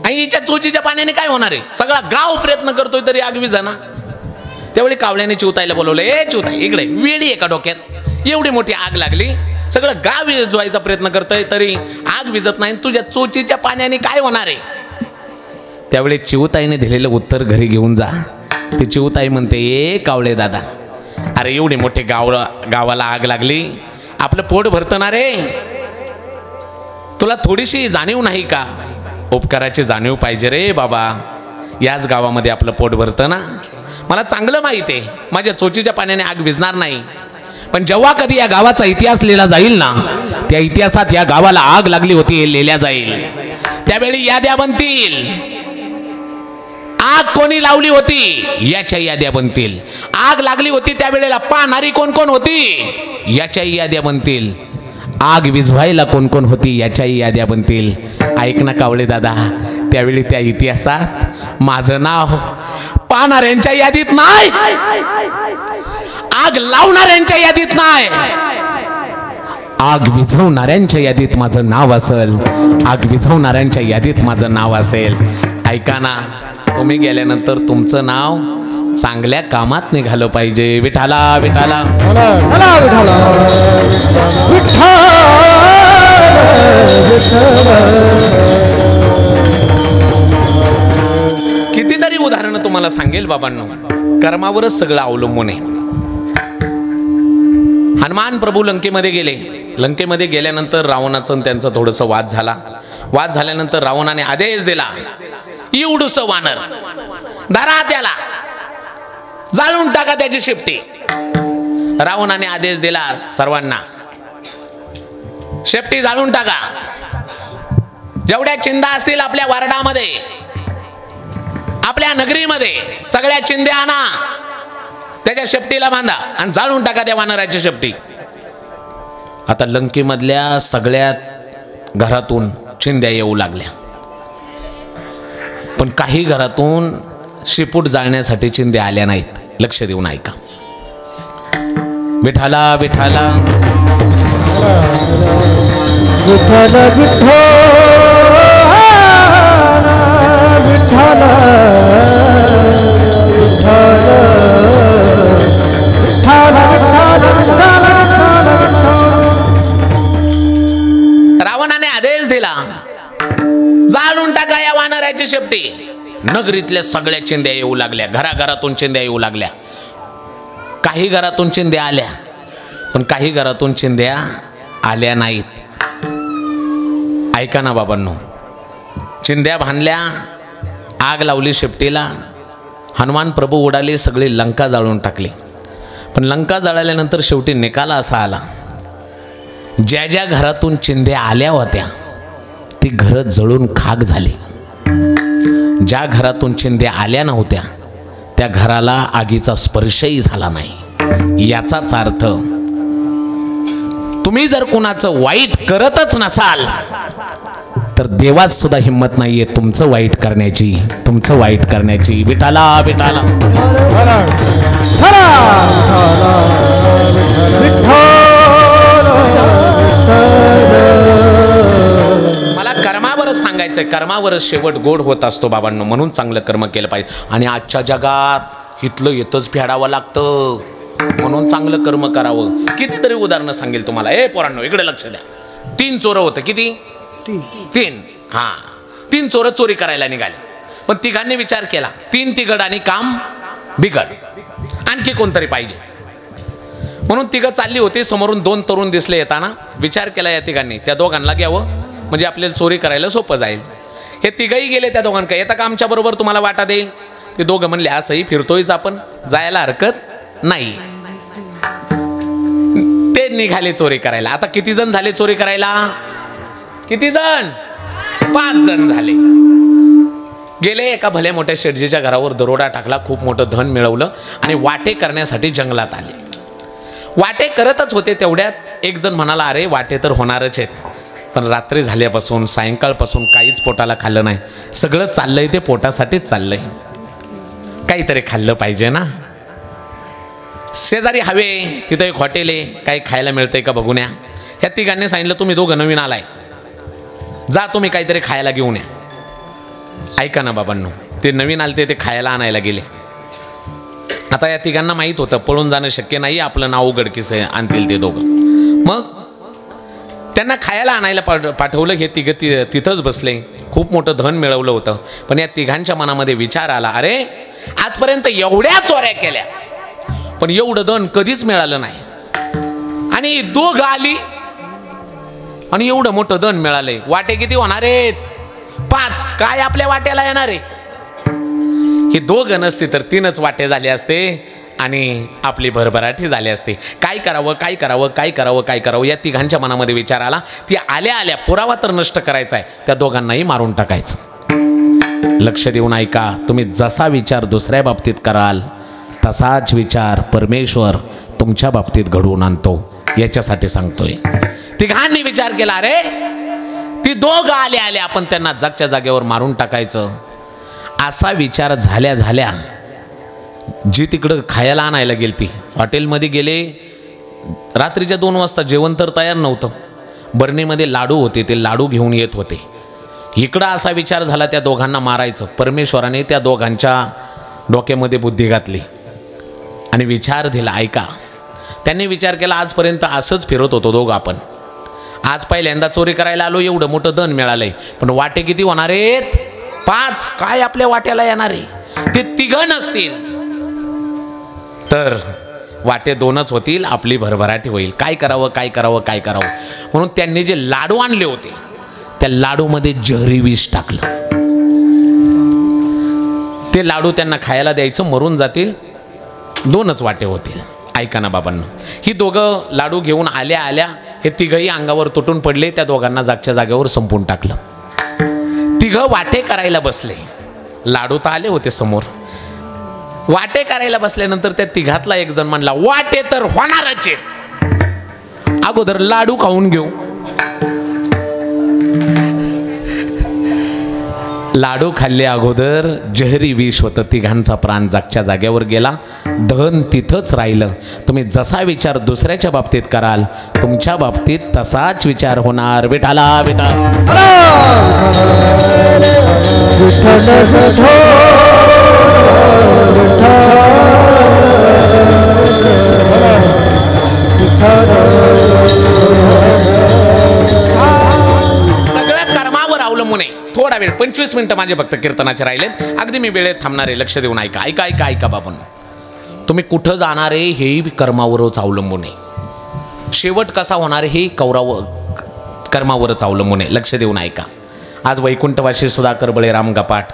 आणि हिच्या चोचीच्या पाण्याने काय होणार आहे, सगळा गाव प्रयत्न करतोय तरी आग विझाना. त्यावेळी कावळ्याने चिवताईला बोलवलं, ए चिवताई इकडे, वेडी आहे का डोक्यात, एवढी मोठी आग लागली, सगळं गाव विझवायचा प्रयत्न करतोय तरी आग विझत नाही, तुझ्या चोचीच्या पाण्याने काय होणार आहे. त्यावेळी चिवताईने दिलेलं उत्तर घरी घेऊन जा. ती चिवताई म्हणते, ए कावळे दादा, अरे एवढी मोठी गावाला आग लागली, आपलं पोट भरतं ना रे, तुला थोडीशी जाणीव नाही का, उपकाराची जाणीव पाहिजे रे बाबा. याच गावामध्ये आपलं पोट भरतं ना, मला चांगलं माहिती आहे माझ्या चोचीच्या पाण्याने आग विझणार नाही. पण जेव्हा कधी या गावाचा इतिहास लिहिला जाईल ना, त्या इतिहासात या गावाला आग लागली होती हे लिहिल्या जाईल. त्यावेळी याद्या बनतील, आग कोणी लावली होती याच्या याद्या बनतील. आग लागली होती त्यावेळेला पाहणारी कोण कोण होती याच्याही याद्या बनतील. आग विझवायला कोण कोण होती याच्याही याद्या बनतील. ऐक ना कावळे दादा, त्यावेळी त्या इतिहासात माझं नाव पाहणाऱ्यांच्या यादीत नाही, आग लावणाऱ्यांच्या यादीत नाही, आग विझवणाऱ्यांच्या यादीत माझं नाव असेल, आग विझवणाऱ्यांच्या यादीत माझं नाव असेल. ऐका ना, तुम्ही गेल्यानंतर तुमचं नाव चांगल्या कामात निघालं पाहिजे. विठाला विठाला कितीतरी उदाहरणं तुम्हाला सांगेल बाबांनो. कर्मावरच सगळं अवलंबून आहे. हनुमान प्रभू लंकेमध्ये गेले. लंकेमध्ये गेल्यानंतर रावणाचं त्यांचं थोडंसं वाद झाला. वाद झाल्यानंतर रावणाने आदेश दिला, एवढूसं वानर धरा, त्याला जाळून टाका त्याची शेपटी. रावणाने आदेश दिला सर्वांना, शेपटी जाळून टाका. जेवढ्या चिंधा असतील आपल्या वार्डामध्ये, आपल्या नगरीमध्ये, सगळ्या चिंध्या आणा, त्याच्या शेपटीला बांधा आणि जाळून टाका त्या वानराची शेपटी. आता लंकेमधल्या सगळ्यात घरातून चिंध्या येऊ लागल्या, पण काही घरातून शेपूट जाळण्यासाठी चिंध्या आल्या नाहीत. लक्ष देऊन ऐका. विठाला विठाला विठ्ठल विठ्ठल विठ्ठल रावणाने आदेश दिला, जाळून टाका या वानराची शेपटी. नगरीतल्या सगळ्या चिंध्या येऊ लागल्या, घराघरातून चिंध्या येऊ लागल्या. काही घरातून चिंध्या आल्या, पण काही घरातून चिंध्या आल्या नाहीत. ऐका ना बाबांनो, चिंध्या बांधल्या, आग लावली शेपटीला, हनुमान प्रभू उडाले, सगळी लंका जाळून टाकली. पण लंका जाळल्यानंतर शेवटी निकाल असा आला, ज्या ज्या घरातून चिंध्या आल्या होत्या ती घरं जळून खाक झाली. ज्या घरातून चिंध्या आल्या नव्हत्या त्या घराला आगीचा स्पर्शही झाला नाही. याचाच अर्थ तुम्ही जर कुणाचं वाईट करतच नसाल तर देवात सुद्धा हिम्मत नाहीये तुमचं वाईट करण्याची, तुमचं वाईट करण्याची. विठाला विठाला मला कर्मावरच सांगायचंय, कर्मावरच शेवट गोड होत असतो बाबांनो. म्हणून चांगलं कर्म केलं पाहिजे. आणि आजच्या जगात इथलं येतच फेडावं लागतं, म्हणून चांगलं कर्म करावं. कितीतरी उदाहरणं सांगेल तुम्हाला. ए पोरांनो इकडे लक्ष द्या. 3 चोरं होतं. किती? 3. हा, 3 चोरं चोरी करायला निघाले. पण तिघांनी विचार केला, 3 तिघड आणि काम बिघड, आणखी कोणतरी पाहिजे. म्हणून तिघं चालली होती. समोरून 2 तरुण दिसले येताना. विचार केला या तिघांनी, त्या दोघांना घ्यावं म्हणजे आपल्याला चोरी करायला सोपं जाईल. हे तिघही गेले त्या दोघांकडे. येता का आमच्या बरोबर, तुम्हाला वाटा देईल. ते दोघं म्हणले, असंही फिरतोयच आपण, जायला हरकत नाही. ते निघाले चोरी करायला. आता किती जण झाले चोरी करायला? किती जण? 5 जण झाले. गेले एका भल्या मोठ्या शेटजीच्या घरावर दरोडा टाकला, खूप मोठं धन मिळवलं आणि वाटे करण्यासाठी जंगलात आले. वाटे करतच होते तेवढ्यात एक जण म्हणाला, अरे वाटे तर होणारच आहेत, पण रात्री झाल्यापासून सायंकाळपासून काहीच पोटाला खाल्लं नाही. सगळं चाललंय ते पोटासाठीच चाललंय, काहीतरी खाल्लं पाहिजे ना. शेजारी हवे तिथं एक हॉटेल आहे, काही खायला मिळतंय का बघून या. ह्या तिघांनी सांगितलं, तुम्ही दोघं नवीन आलाय, जा तुम्ही काहीतरी खायला घेऊन या. ऐका ना बाबांनो, ते नवीन आलते, ते खायला आणायला गेले. आता या तिघांना माहीत होतं पळून जाणं शक्य नाही, आपलं नाव उघडकीस आणतील ते दोघं. मग त्यांना खायला आणायला पाठवलं. हे तिघं तिथंच बसले. खूप मोठं धन मिळवलं होतं. पण या तिघांच्या मनामध्ये विचार आला, अरे आजपर्यंत एवढ्या चोऱ्या केल्या पण एवढं धन कधीच मिळालं नाही, आणि दोघं आली आणि एवढं मोठं धन मिळालंय. वाटे किती होणार आहेत? 5. काय आपल्या वाट्याला येणार आहे? हे दोघं नसते तर 3च वाटे झाले असते आणि आपली भरभराटी झाली असते. काय करावं, काय करावं, काय करावं, काय करावं, या तिघांच्या मनामध्ये विचार आला. ती आल्या आल्या पुरावा तर नष्ट करायचा आहे, त्या दोघांनाही मारून टाकायचं. लक्ष देऊन ऐका, तुम्ही जसा विचार दुसऱ्या बाबतीत कराल तसाच विचार परमेश्वर तुमच्या बाबतीत घडवून आणतो. याच्यासाठी सांगतोय. तिघांनी विचार केला, अरे ती दोघं आले आले आपण त्यांना जागच्या जागेवर मारून टाकायचं. असा विचार झाल्या झाल्या जी तिकडं खायला आणायला गेलती, हॉटेलमध्ये गेले. रात्रीच्या 2 वाजता जेवण तर तयार नव्हतं. बरणीमध्ये लाडू होते, ते लाडू घेऊन येत होते. इकडं असा विचार झाला त्या दोघांना मारायचं. परमेश्वराने त्या दोघांच्या डोक्यामध्ये बुद्धी घातली आणि विचार दिला. ऐका, त्यांनी विचार केला, आजपर्यंत असंच फिरत होतो दोघं आपण, आज पहिल्यांदा चोरी करायला आलो, एवढं मोठं धन मिळालंय, पण वाटे किती होणार आहेत? 5. काय आपल्या वाट्याला येणार आहे? ते तिघं नसतील तर वाटे 2च होतील, आपली भरभराटी होईल. काय करावं, काय करावं, काय करावं? म्हणून त्यांनी जे लाडू आणले होते त्या लाडूमध्ये जहरी विष टाकलं. ते लाडू त्यांना खायला द्यायचं, मरून जातील, 2च वाटे होतील. ऐका ना बाबांनो, ही दोघं लाडू घेऊन आल्या आल्या हे तिघही अंगावर तुटून पडले. त्या दोघांना जागच्या जागेवर संपून टाकलं. तिघं वाटे करायला बसले. लाडू तर आले होते समोर. वाटे करायला बसल्यानंतर त्या तिघातला एक जण म्हणला, वाटे तर होणारच आहेत, अगोदर लाडू खाऊन घेऊ. लाडू खाल्ले अगोदर जहरी विष होतं, तिघांचा प्राण जागच्या जाग्यावर गेला, धन तिथंच राहिलं. तुम्ही जसा विचार दुसऱ्याच्या बाबतीत कराल तुमच्या बाबतीत तसाच विचार होणार. विठाला विठा सगळ्या कर्मावर अवलंबून आहे. थोडा वेळ 25 मिनिटं माझे फक्त कीर्तनाचे राहिले. अगदी मी वेळेत थांबणार आहे. लक्ष देऊन ऐका ऐका ऐका ऐका बाबून. तुम्ही कुठं जाणार आहे हेही कर्मावरच अवलंबून आहे. शेवट कसा होणार हे कर्मावरच अवलंबून आहे. लक्ष देऊन ऐका. आज वैकुंठवासी सुधाकर बळीराम गपाट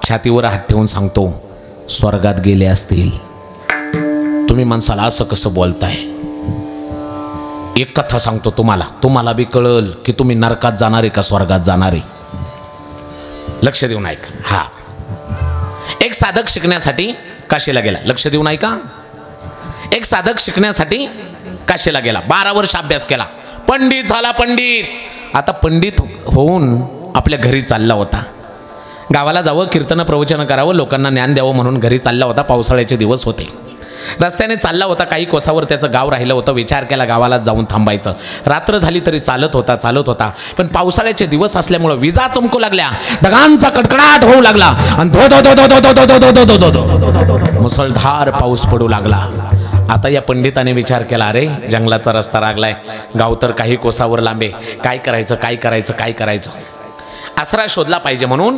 छातीवर हात ठेवून सांगतो, स्वर्गात गेले असतील. तुम्ही माणसाला असं कसं बोलताय? एक कथा सांगतो तुम्हाला बी कळल की तुम्ही नरकात जाणार आहे का स्वर्गात जाणार आहे. लक्ष देऊन ऐका. हा, एक साधक शिकण्यासाठी काशीला गेला. लक्ष देऊन ऐका. एक साधक शिकण्यासाठी काशीला गेला. 12 वर्ष अभ्यास केला. पंडित झाला. पंडित आता पंडित होऊन आपल्या घरी चालला होता. गावाला जावं, कीर्तन प्रवचन करावं, लोकांना ज्ञान द्यावं म्हणून घरी चालला होता. पावसाळ्याचे दिवस होते. रस्त्याने चालला होता. काही कोसावर त्याचं गाव राहिलं होतं. विचार केला गावाला जाऊन थांबायचं. रात्र झाली तरी चालत होता. पण पावसाळ्याचे दिवस असल्यामुळं विजा चमकू लागल्या, ढगांचा कडकडाट होऊ लागला आणि मुसळधार पाऊस पडू लागला. आता या पंडिताने विचार केला, अरे जंगलाचा रस्ता लागलाय, गाव तर काही कोसावर लांबे, काय करायचं. आसरा शोधला पाहिजे म्हणून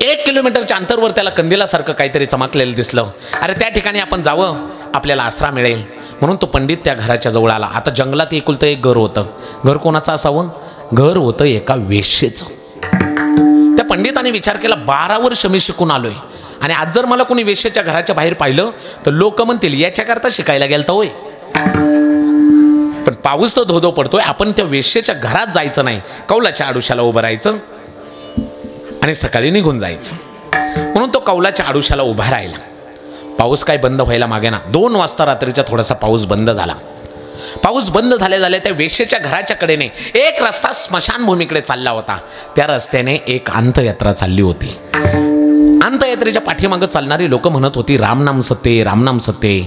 1 किलोमीटरच्या अंतरवर त्याला कंदिलासारखं काहीतरी चमकलेलं दिसलं. अरे त्या ठिकाणी आपण जावं, आपल्याला आसरा मिळेल म्हणून तो पंडित त्या घराच्या जवळ आला. आता जंगलात एकुलतं एक घर होतं. घर कोणाचं असावं? घर होतं एका वेश्येचं. त्या पंडिताने विचार केला, 12 वर्ष मी शिकून आलोय आणि आज जर मला कोणी वेश्येच्या घराच्या बाहेर पाहिलं तर लोक म्हणतील याच्याकरता शिकायला गेलता होय. पण पाऊस तर धोधो पडतोय, आपण त्या वेश्येच्या घरात जायचं नाही, कौलाच्या आडुशाला उभं राहायचं आणि सकाळी निघून जायचं. म्हणून तो कौलाच्या आडुशाला उभा राहिला. पाऊस काय बंद व्हायला मागे ना. 2 वाजता रात्रीचा थोडासा पाऊस बंद झाला. पाऊस बंद झाल्या त्या वेश्येच्या घराच्या कडेने एक रस्ता स्मशानभूमीकडे चालला होता. त्या रस्त्याने एक अंतयात्रा चालली होती. अंतयात्रेच्या पाठीमागं चालणारी लोक म्हणत होती, रामनाम सत्य, रामनाम सत्य.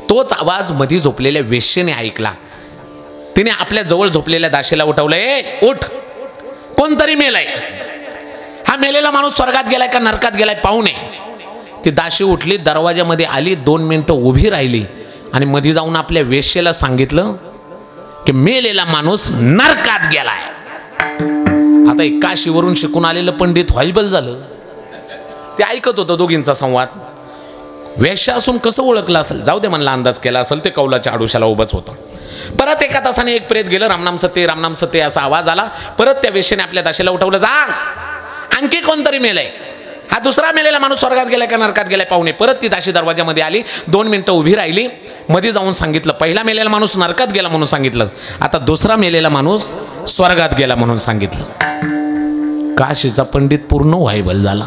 तोच आवाज मधी झोपलेल्या वेश्येने ऐकला. तिने आपल्या जवळ झोपलेल्या दाशीला उठवलं, ए उठ, कोणतरी मेलाय. हा मेलेला माणूस स्वर्गात गेलाय का नरकात गेलाय पाहुणे. ती दाशी उठली, दरवाजामध्ये आली, 2 मिनिटं उभी राहिली आणि मध्ये जाऊन आपल्या वेश्येला सांगितलं की मेलेला माणूस नरकात गेलाय. आता एक काशीवरून शिकून आलेलं पंडित व्हायबल झालं. ते ऐकत होतं दोघींचा संवाद. वेश्या असून कसं ओळखलं असेल, जाऊ दे म्हणला, अंदाज केला असेल. ते कौलाच्या आडुशाला उभंच होतं. परत 1 तासाने एक प्रेत गेलं. रामनाम सत्य, रामनाम सत्य असा आवाज आला. परत त्या वेश्येने आपल्या दाशीला उठवलं, जा आणखी कोणतरी मेलंय. हा दुसरा मेलेला माणूस स्वर्गात गेलाय का नरकात गेलाय पाहुणे. परत ती दाशी दरवाजामध्ये आली, 2 मिनिटं उभी राहिली, मध्ये जाऊन सांगितलं, पहिला मेलेला माणूस नरकात गेला म्हणून सांगितलं, आता दुसरा मेलेला माणूस स्वर्गात गेला म्हणून सांगितलं. काशीचा पंडित पूर्ण व्हायबल झाला.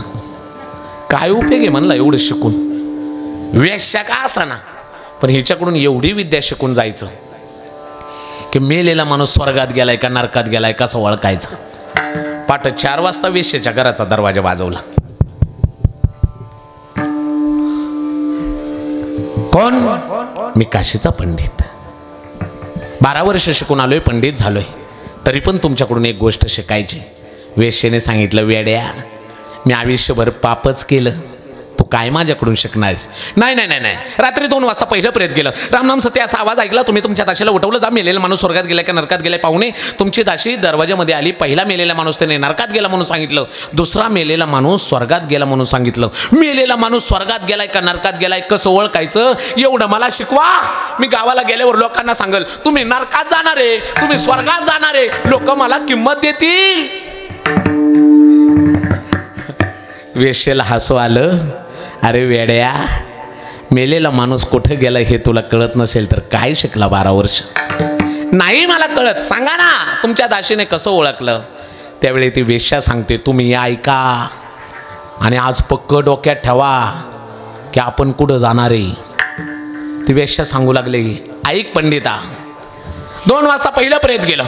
काय उपयोग आहे म्हणला एवढं शिकून. वेश्या का असाना, पण हिच्याकडून एवढी विद्या शिकून जायचं की मेलेला माणूस स्वर्गात गेलाय का नरकात गेलाय कसं ओळखायचं. पाठ 4 वाजता वेश्येच्या घराचा दरवाजा वाजवला. कोण? मी काशीचा पंडित. 12 वर्ष शिकून आलोय, पंडित झालोय, तरी पण तुमच्याकडून एक गोष्ट शिकायची. वेश्येने सांगितलं, वेड्या, मी आयुष्यभर पापच केलं, तू काय माझ्याकडून शिकणारेस? नाही नाही नाही नाही. रात्री 2 वाजता पहिलं प्रेत गेलं. रामनाम सत्य असा आवाज ऐकला. तुम्ही तुमच्या दाशीला उठवलं, जा मेलेला माणूस स्वर्गात गेलाय का नरकात गेलाय पाहुणे. तुमची दाशी दरवाजामध्ये आली. पहिला मेलेला माणूस त्याने नरकात गेला म्हणून सांगितलं, दुसरा मेलेला माणूस स्वर्गात गेला म्हणून सांगितलं. मेलेला माणूस स्वर्गात गेलाय का नरकात गेलाय कसं ओळखायचं एवढं मला शिकवा. मी गावाला गेल्यावर लोकांना सांगल, तुम्ही नरकात जाणार आहे, तुम्ही स्वर्गात जाणार आहे, लोक मला किंमत देतील. वेश्येला हसू आलं. अरे वेड्या, मेलेला माणूस कुठे गेला हे तुला कळत नसेल तर काय शिकला 12 वर्ष? नाही मला कळत, सांगा ना तुमच्या दाशीने कसं ओळखलं? त्यावेळी ती वेश्या सांगते, तुम्ही ऐका आणि आज पक्क डोक्यात ठेवा की आपण कुठं जाणार आहे. ती वेश्या सांगू लागले, ऐक पंडिता, 2 वाजता पहिलं प्रेत गेलं.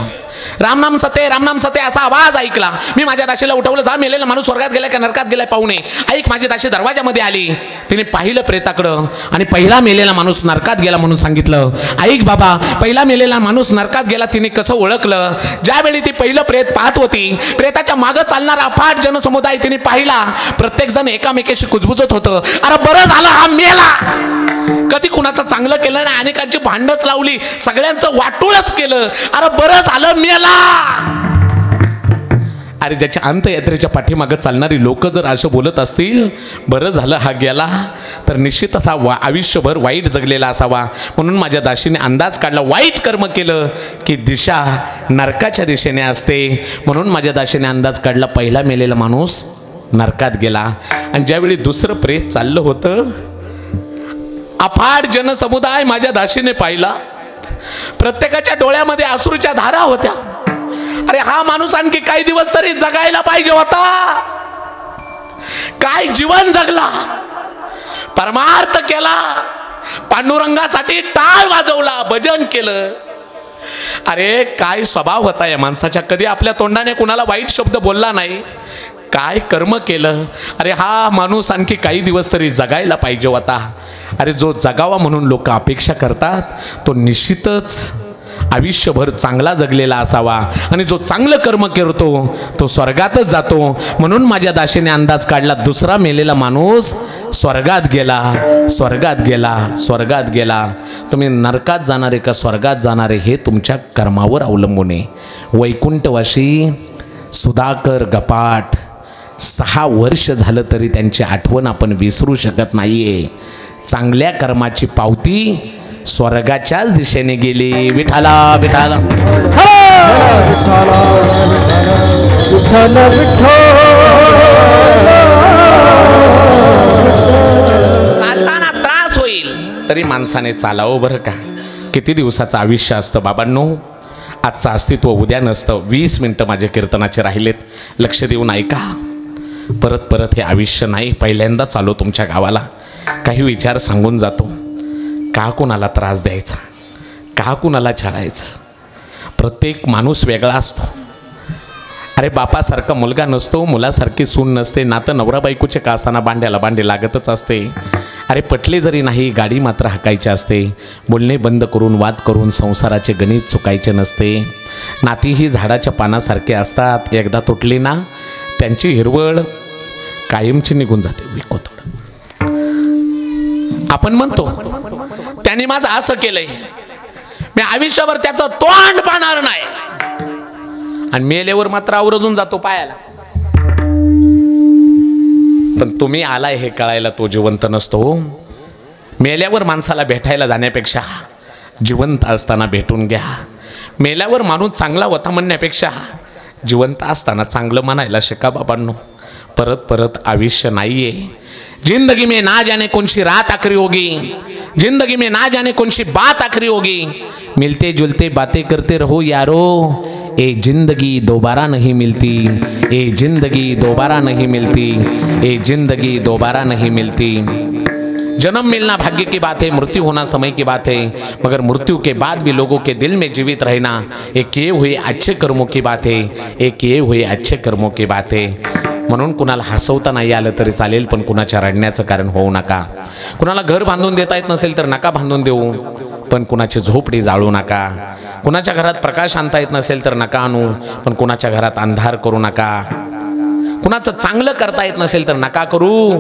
रामनाम सत्य असा आवाज ऐकला. मी माझ्या दाशीला उठवलं, जा मेलेला माणूस स्वर्गात गेलाय का नरकात गेलाय पाहू नये. ऐक. माझी दाशी दरवाजामध्ये आली. तिने पाहिलं प्रेताकडं आणि पहिला मेलेला माणूस नरकात गेला म्हणून सांगितलं. ऐक बाबा, पहिला मेलेला माणूस नरकात गेला तिने कसं ओळखलं? ज्यावेळी ती पहिलं प्रेत पाहत होती, प्रेताच्या मागं चालणारा अफाट जनसमुदाय तिने पाहिला. प्रत्येक जण एकामेकाशी कुजबुजत होतं. अरे बरं झालं हा मेला. कधी कुणाचं चांगलं केलं नाही, अनेकांची भांडच लावली, सगळ्यांचं वाटोळच केलं. अरे बरं झालं मेला. अरे ज्याच्या अंतयात्रेच्या पाठीमागं चालणारी लोक जर असं बोलत असतील, बरं झालं हा गेला, तर निश्चित असा आयुष्यभर वाईट जगलेला असावा. म्हणून माझ्या दाशीने अंदाज काढला, वाईट कर्म केलं की दिशा नरकाच्या दिशेने असते. म्हणून माझ्या दाशीने अंदाज काढला, पहिला मेलेला माणूस नरकात गेला. आणि ज्यावेळी दुसरं प्रेत चाललं होतं, अफाट जनसमुदाय माझ्या दाशीने पाहिला. प्रत्येकाच्या डोळ्यामध्ये अश्रूच्या धारा होत्या. अरे हा माणूस आणखी काही दिवस तरी जगायला पाहिजे होता. काय जीवन जगला, परमार्थ केला, पांडुरंगासाठी टाळ वाजवला, भजन केलं. अरे काय स्वभाव होता या माणसाच्या. कधी आपल्या तोंडाने कुणाला वाईट शब्द बोलला नाही. काय कर्म केलं. अरे हा माणूस आणखी काही दिवस तरी जगायला पाहिजे होता. अरे जो जगावा म्हणून लोक अपेक्षा करतात, तो निश्चितच आयुष्यभर चांगला जगलेला असावा. आणि जो चांगलं कर्म करतो तो स्वर्गातच जातो. म्हणून माझ्या दाशीने अंदाज काढला, दुसरा मेलेला माणूस स्वर्गात गेला, स्वर्गात गेला, स्वर्गात गेला. तुम्ही नरकात जाणारे का स्वर्गात जाणारे हे तुमच्या कर्मावर अवलंबून आहे. वैकुंठवासी सुधाकर गपाट 6 वर्ष झालं तरी त्यांची आठवण आपण विसरू शकत नाहीये. चांगल्या कर्माची पावती स्वर्गाच्याच दिशेने गेली. विठाला विठाला चालताना त्रास होईल तरी माणसाने चालावं बरं का. किती दिवसाचं आयुष्य असतं बाबांनो. आजचं अस्तित्व उद्या नसतं. 20 मिनिटं माझे कीर्तनाचे राहिलेत, लक्ष देऊन ऐका. परत परत हे आयुष्य नाही. पहिल्यांदा चालो तुमच्या गावाला. काही विचार सांगून जातो. का कुणाला त्रास द्यायचा, का कुणाला छळायचं. प्रत्येक माणूस वेगळा असतो. अरे बापासारखा मुलगा नसतो, मुलासारखी सून नसते. नातं नवरा बायकोचे का असताना भांड्याला भांडे लागतच असते. अरे पटले जरी नाही, गाडी मात्र हाकायची असते. बोलणे बंद करून वाद करून संसाराचे गणित चुकायचे नसते. नाती ही झाडाच्या पानासारखे असतात. एकदा तुटली ना, त्यांची हिरवळ कायमची निघून जाते. विकोतोड आपण म्हणतो, त्यांनी माझं असं केलंय, मी आयुष्यभर त्याचं तोंड पाहणार नाही. आणि मेलेवर मात्र आवरजून जातो पायाला. पण तुम्ही आलाय हे कळायला तो जिवंत नसतो. मेल्यावर माणसाला भेटायला जाण्यापेक्षा जिवंत असताना भेटून घ्या. मेल्यावर माणूस चांगला होता म्हणण्यापेक्षा जिवंत असताना चांगलं म्हणायला शिका बाबांनो. परत परत आयुष्य नाहीये. जिंदगी में ना जाने कौन सी रात आखिरी होगी, जिंदगी में ना जाने कौन सी बात आखिरी होगी. मिलते जुलते बातें करते रहो यारो, ये जिंदगी दोबारा नहीं मिलती, ये जिंदगी दोबारा नहीं मिलती, ये जिंदगी दोबारा नहीं मिलती. जन्म मिलना भाग्य की बात है, मृत्यु होना समय की बात है, मगर मृत्यु के बाद भी लोगों के दिल में जीवित रहना ये किए हुए अच्छे कर्मों की बात है, ये किए हुए अच्छे कर्मों की बात है. म्हणून कुणाला हसवता नाही आलं तरी चालेल, पण कुणाच्या रडण्याचं कारण होऊ नका. कुणाला घर बांधून देता येत नसेल तर नका बांधून देऊ, पण कुणाची झोपडी जाळू नका. कुणाच्या घरात प्रकाश आणता येत नसेल तर नका आणू, पण कुणाच्या घरात अंधार करू नका. कुणाचं चांगलं करता येत नसेल तर नका करू,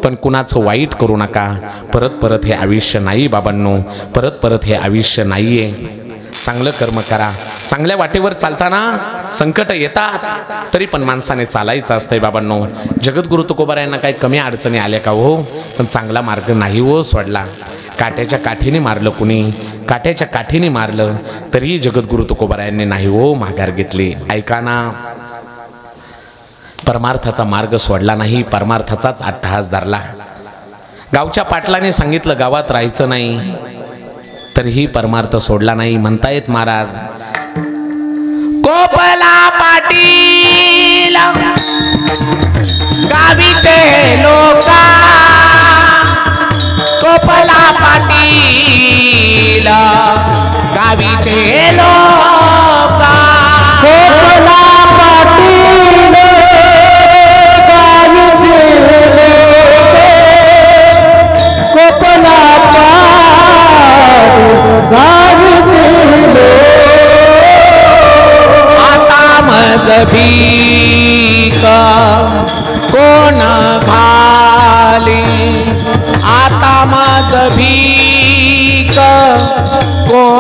पण कुणाचं वाईट करू नका. परत परत हे आयुष्य नाही बाबांनो, परत परत हे आयुष्य नाहीये. चांगलं कर्म करा. चांगल्या वाटेवर चालताना संकट येतात तरी पण माणसाने चालायचं असतंय बाबांनो. जगद्गुरु तुकोबा यांना काही कमी अडचणी आल्या का हो, पण चांगला मार्ग नाही हो सोडला. काट्याच्या काठीने मारलं कुणी, काट्याच्या काठीने मारलं तरी जगद्गुरु तुकोबा यांनी नाही हो माघार घेतली. ऐका ना, परमार्थाचा मार्ग सोडला नाही, परमार्थाचाच अट्टहास धरला. गावच्या पाटलाने सांगितलं गावात राहायचं नाही, तरीही परमार्थ सोडला नाही. म्हणतायत महाराज, कोपला पाटील गावीचे लोका, कोपला पाटील गावीचे लोका,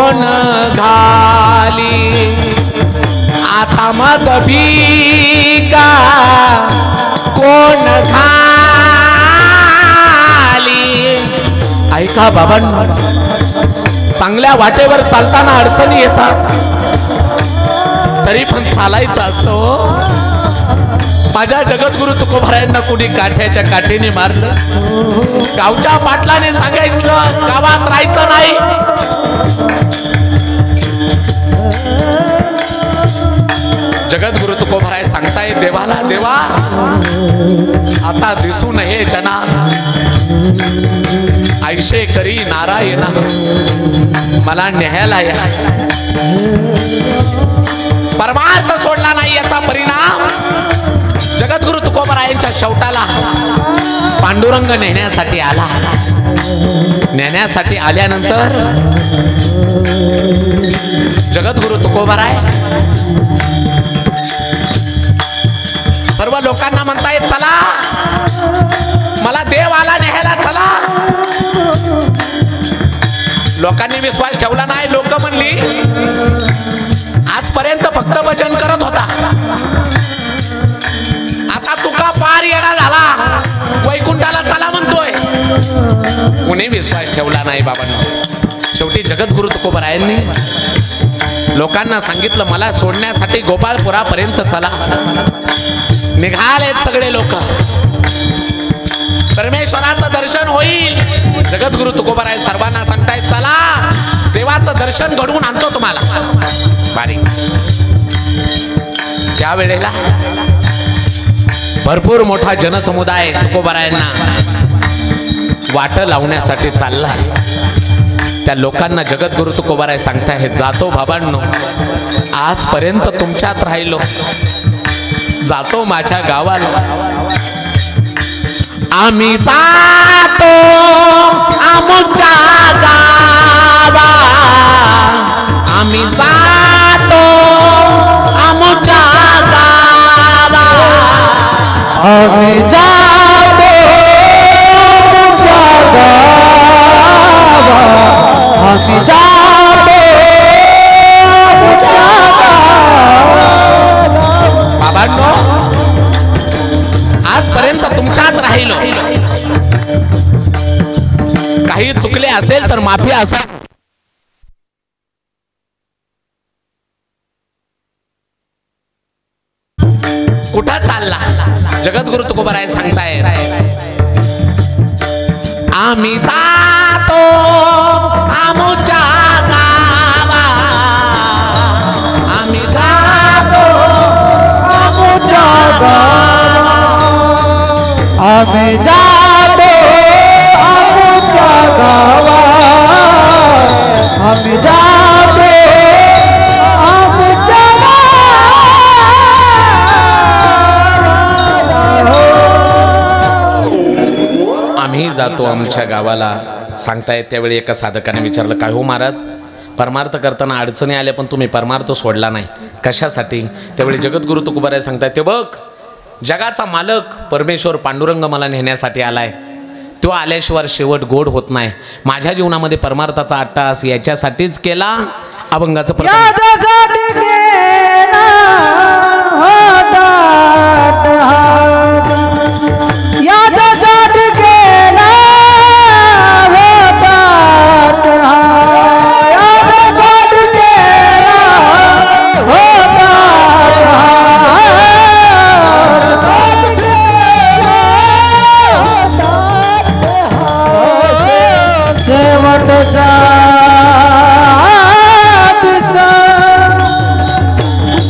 कोण घाली आता माझ भिका कोण घाली. ऐका बाबांनो, चांगल्या वाटेवर चालताना अडचणी येतात तरी पण चालायचं असतो. माझ्या जगद्गुरु तुकोबारायांना कुणी काठ्याच्या काठीने मारलं, गावच्या पाटलाने सांगायचं गावात राहायचं नाही. जगद्गुरु तुकोबाराय सांगताय देवाला, देवा आता दिसू नये जना, ऐशे करी नारायणा, मला न्यायला या. परमार्थ सोडला नाही याचा परिणाम जगद्गुरु तुकोबारायांच्या शेवटाला पांडुरंग नेण्यासाठी आला. नेण्यासाठी आल्यानंतर जगद्गुरु तुकोबाराय सर्व लोकांना म्हणतायत चला मला देव आला न्यायला चला. लोकांनी विश्वास ठेवला नाही. लोक म्हणली आजपर्यंत फक्त भजन करत होता, आता तुका पार येणा झाला, वैकुंठाला चला म्हणतोय. कुणी विश्वास ठेवला नाही बाबांनो. शेवटी जगद्गुरु तुकोबारायांनी लोकांना सांगितलं मला सोडण्यासाठी गोपाळपुरापर्यंत चला. निघालेत सगळे लोक. परमेश्वराचं दर्शन होईल. जगद्गुरु तुकोबाराय सर्वांना सांगतायत चला देवाचं दर्शन घडवून आणतो तुम्हाला. बारीक त्यावेळेला भरपूर मोठा जनसमुदाय तुकोबारायांना वाट लावण्यासाठी चालला. त्या लोकांना जगद्गुरु तुकोबाराय सांगताय जातो बाबांनो, आजपर्यंत तुमच्यात राहिलो, जातो माझ्या गावाला. आम्ही जातो आमच्या गावा, आम्ही जातो आमच्या गावा, आम्ही जातो आमच्या गावा, आम्ही जातो आमच्या गावा. बाबांनो आजपर्यंत तुमच्यात राहिलो, काही चुकले असेल तर माफी असा. कुठं चालला जगद्गुरु तुकोबाराय सांगताय आम्ही जातो आमच्या गावा, आम्ही जातो आमच्या गावा, आम्ही जातो आमच्या गावा, आम्ही जातो आमच्या गावा. आम्ही जातो आमच्या गावाला सांगतायत. त्यावेळी एका साधकाने विचारलं काय हो महाराज, परमार्थ करताना अडचणी आल्या पण तुम्ही परमार्थ सोडला नाही, कशासाठी? त्यावेळी जगद्गुरु तुकोबाराय सांगतायत ते बघ जगाचा मालक परमेश्वर पांडुरंग मला नेण्यासाठी आलाय, तो आल्याशिवाय शेवट गोड होत नाही. माझ्या जीवनामध्ये परमार्थाचा अट्टाहास याच्यासाठीच केला. अभंगाचं याच्यासाठी केला होता अट्टहास, याच्यासाठी केला होता अट्टहास, याच्यासाठी केला होता अट्टहास. शेवटचा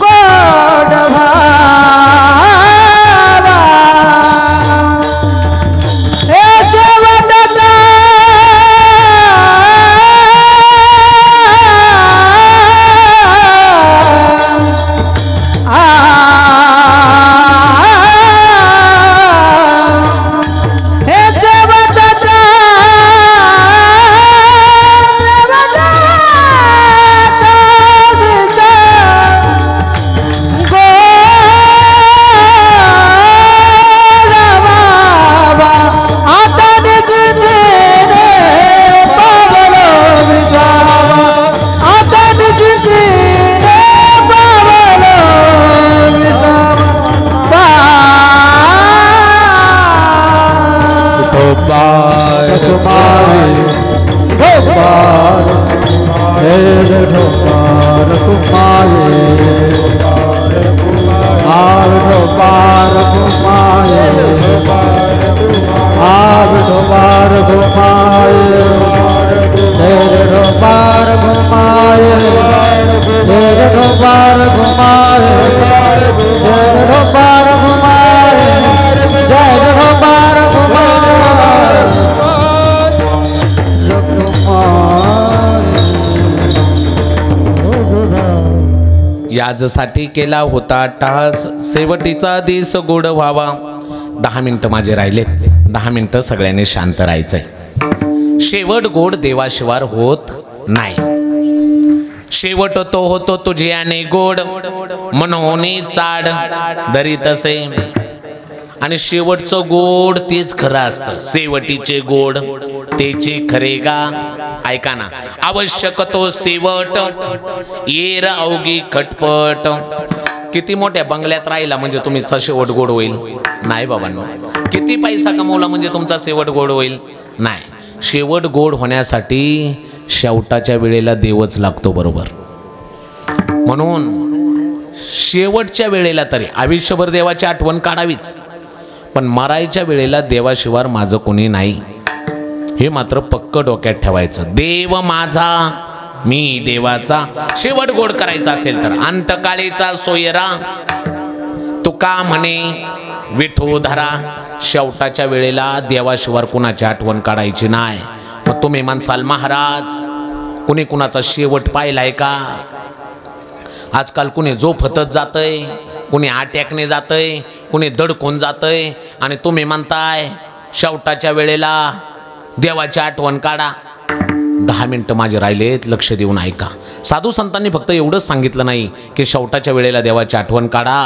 गोड ढोबार कुमारी ढोबार हे ढोबार कुमारी आव ढोबार कुमारी आव ढोबार कुमारी हे ढोबार कुमारी हे ढोबार कुमारी हे ढोबार कुमारी जय ढोबार याजसाठी केला होता टास शेवटीचा दिस गोड व्हावा. 10 मिनिटं माझे राहिले. 10 मिनिटं सगळ्यांनी शांत राहायचंय. शेवट गोड देवाशिवार होत नाही. शेवट तो होतो तुझ्याने गोड म्हणून चाड दरी तसे. आणि शेवटचं गोड तेच खरं असतं. शेवटीचे गोड तेचे खरे गा. ऐका ना, आवश्यक तो शेवट येर अवघी खटपट. किती मोठ्या बंगल्यात राहिला म्हणजे तुमचा शेवट गोड होईल नाही बाबांनो. किती पैसा कमवला म्हणजे तुमचा शेवट गोड होईल नाही. शेवट गोड होण्यासाठी शेवटाच्या वेळेला देवच लागतो बरोबर. म्हणून शेवटच्या वेळेला तरी आयुष्यभर देवाची आठवण काढावीच, पण मरायच्या वेळेला देवाशिवार माझं कोणी नाही हे मात्र पक्क डोक्यात ठेवायचं. देव माझा मी देवाचा. शेवट गोड करायचा असेल तर अंतकाळीचा सोयरा तुका म्हणे विठोधरा. शेवटाच्या वेळेला देवाशिवार कुणाची आठवण काढायची नाही. मग तुम्ही म्हणसाल महाराज कुणी कुणाचा शेवट पाहिलाय का? आजकाल कुणी झोपतच जातंय, कुणी अटॅकने जातंय, कुणी दडकून जातंय आणि तुम्ही म्हणताय शेवटाच्या वेळेला देवाची आठवण काढा. 10 मिनिटं माझे राहिलेत, लक्ष देऊन ऐका. साधू संतांनी फक्त एवढंच सांगितलं नाही की शेवटाच्या वेळेला देवाची आठवण काढा.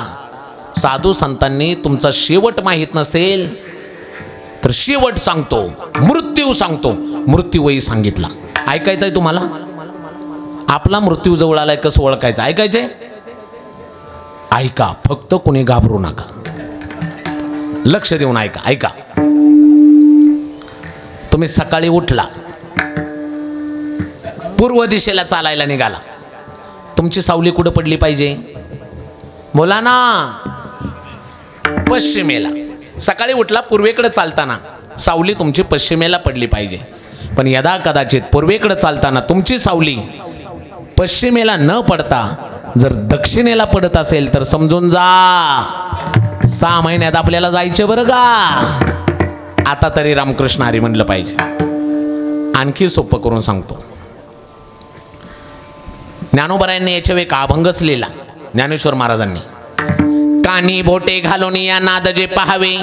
साधू संतांनी तुमचा शेवट माहीत नसेल तर शेवट सांगतो, मृत्यू सांगतो, मृत्यूही सांगितला. ऐकायचंय तुम्हाला? आपला मृत्यू जवळ आलाय कसं ओळखायचं? ऐकायचंय? ऐका, फक्त कोणी घाबरू नका, लक्ष देऊन ऐका. ऐका, तुम्ही सकाळी उठला, पूर्व दिशेला चालायला निघाला, तुमची सावली कुठं पडली पाहिजे? बोला ना. पश्चिमेला. सकाळी उठला, पूर्वेकडे चालताना सावली तुमची पश्चिमेला पडली पाहिजे. पण यदा कदाचित पूर्वेकडे चालताना तुमची सावली पश्चिमेला न पडता जर दक्षिणेला पडत असेल तर समजून जा 6 महिन्यात आपल्याला जायचं बरं का. आता तरी रामकृष्ण हरी म्हणलं पाहिजे. आणखी सोपं करून सांगतो. ज्ञानोबरायांनी याच्या वेळी अभंगच लिहिला. ज्ञानेश्वर महाराजांनी कानी बोटे घालून या नाद जे पहावे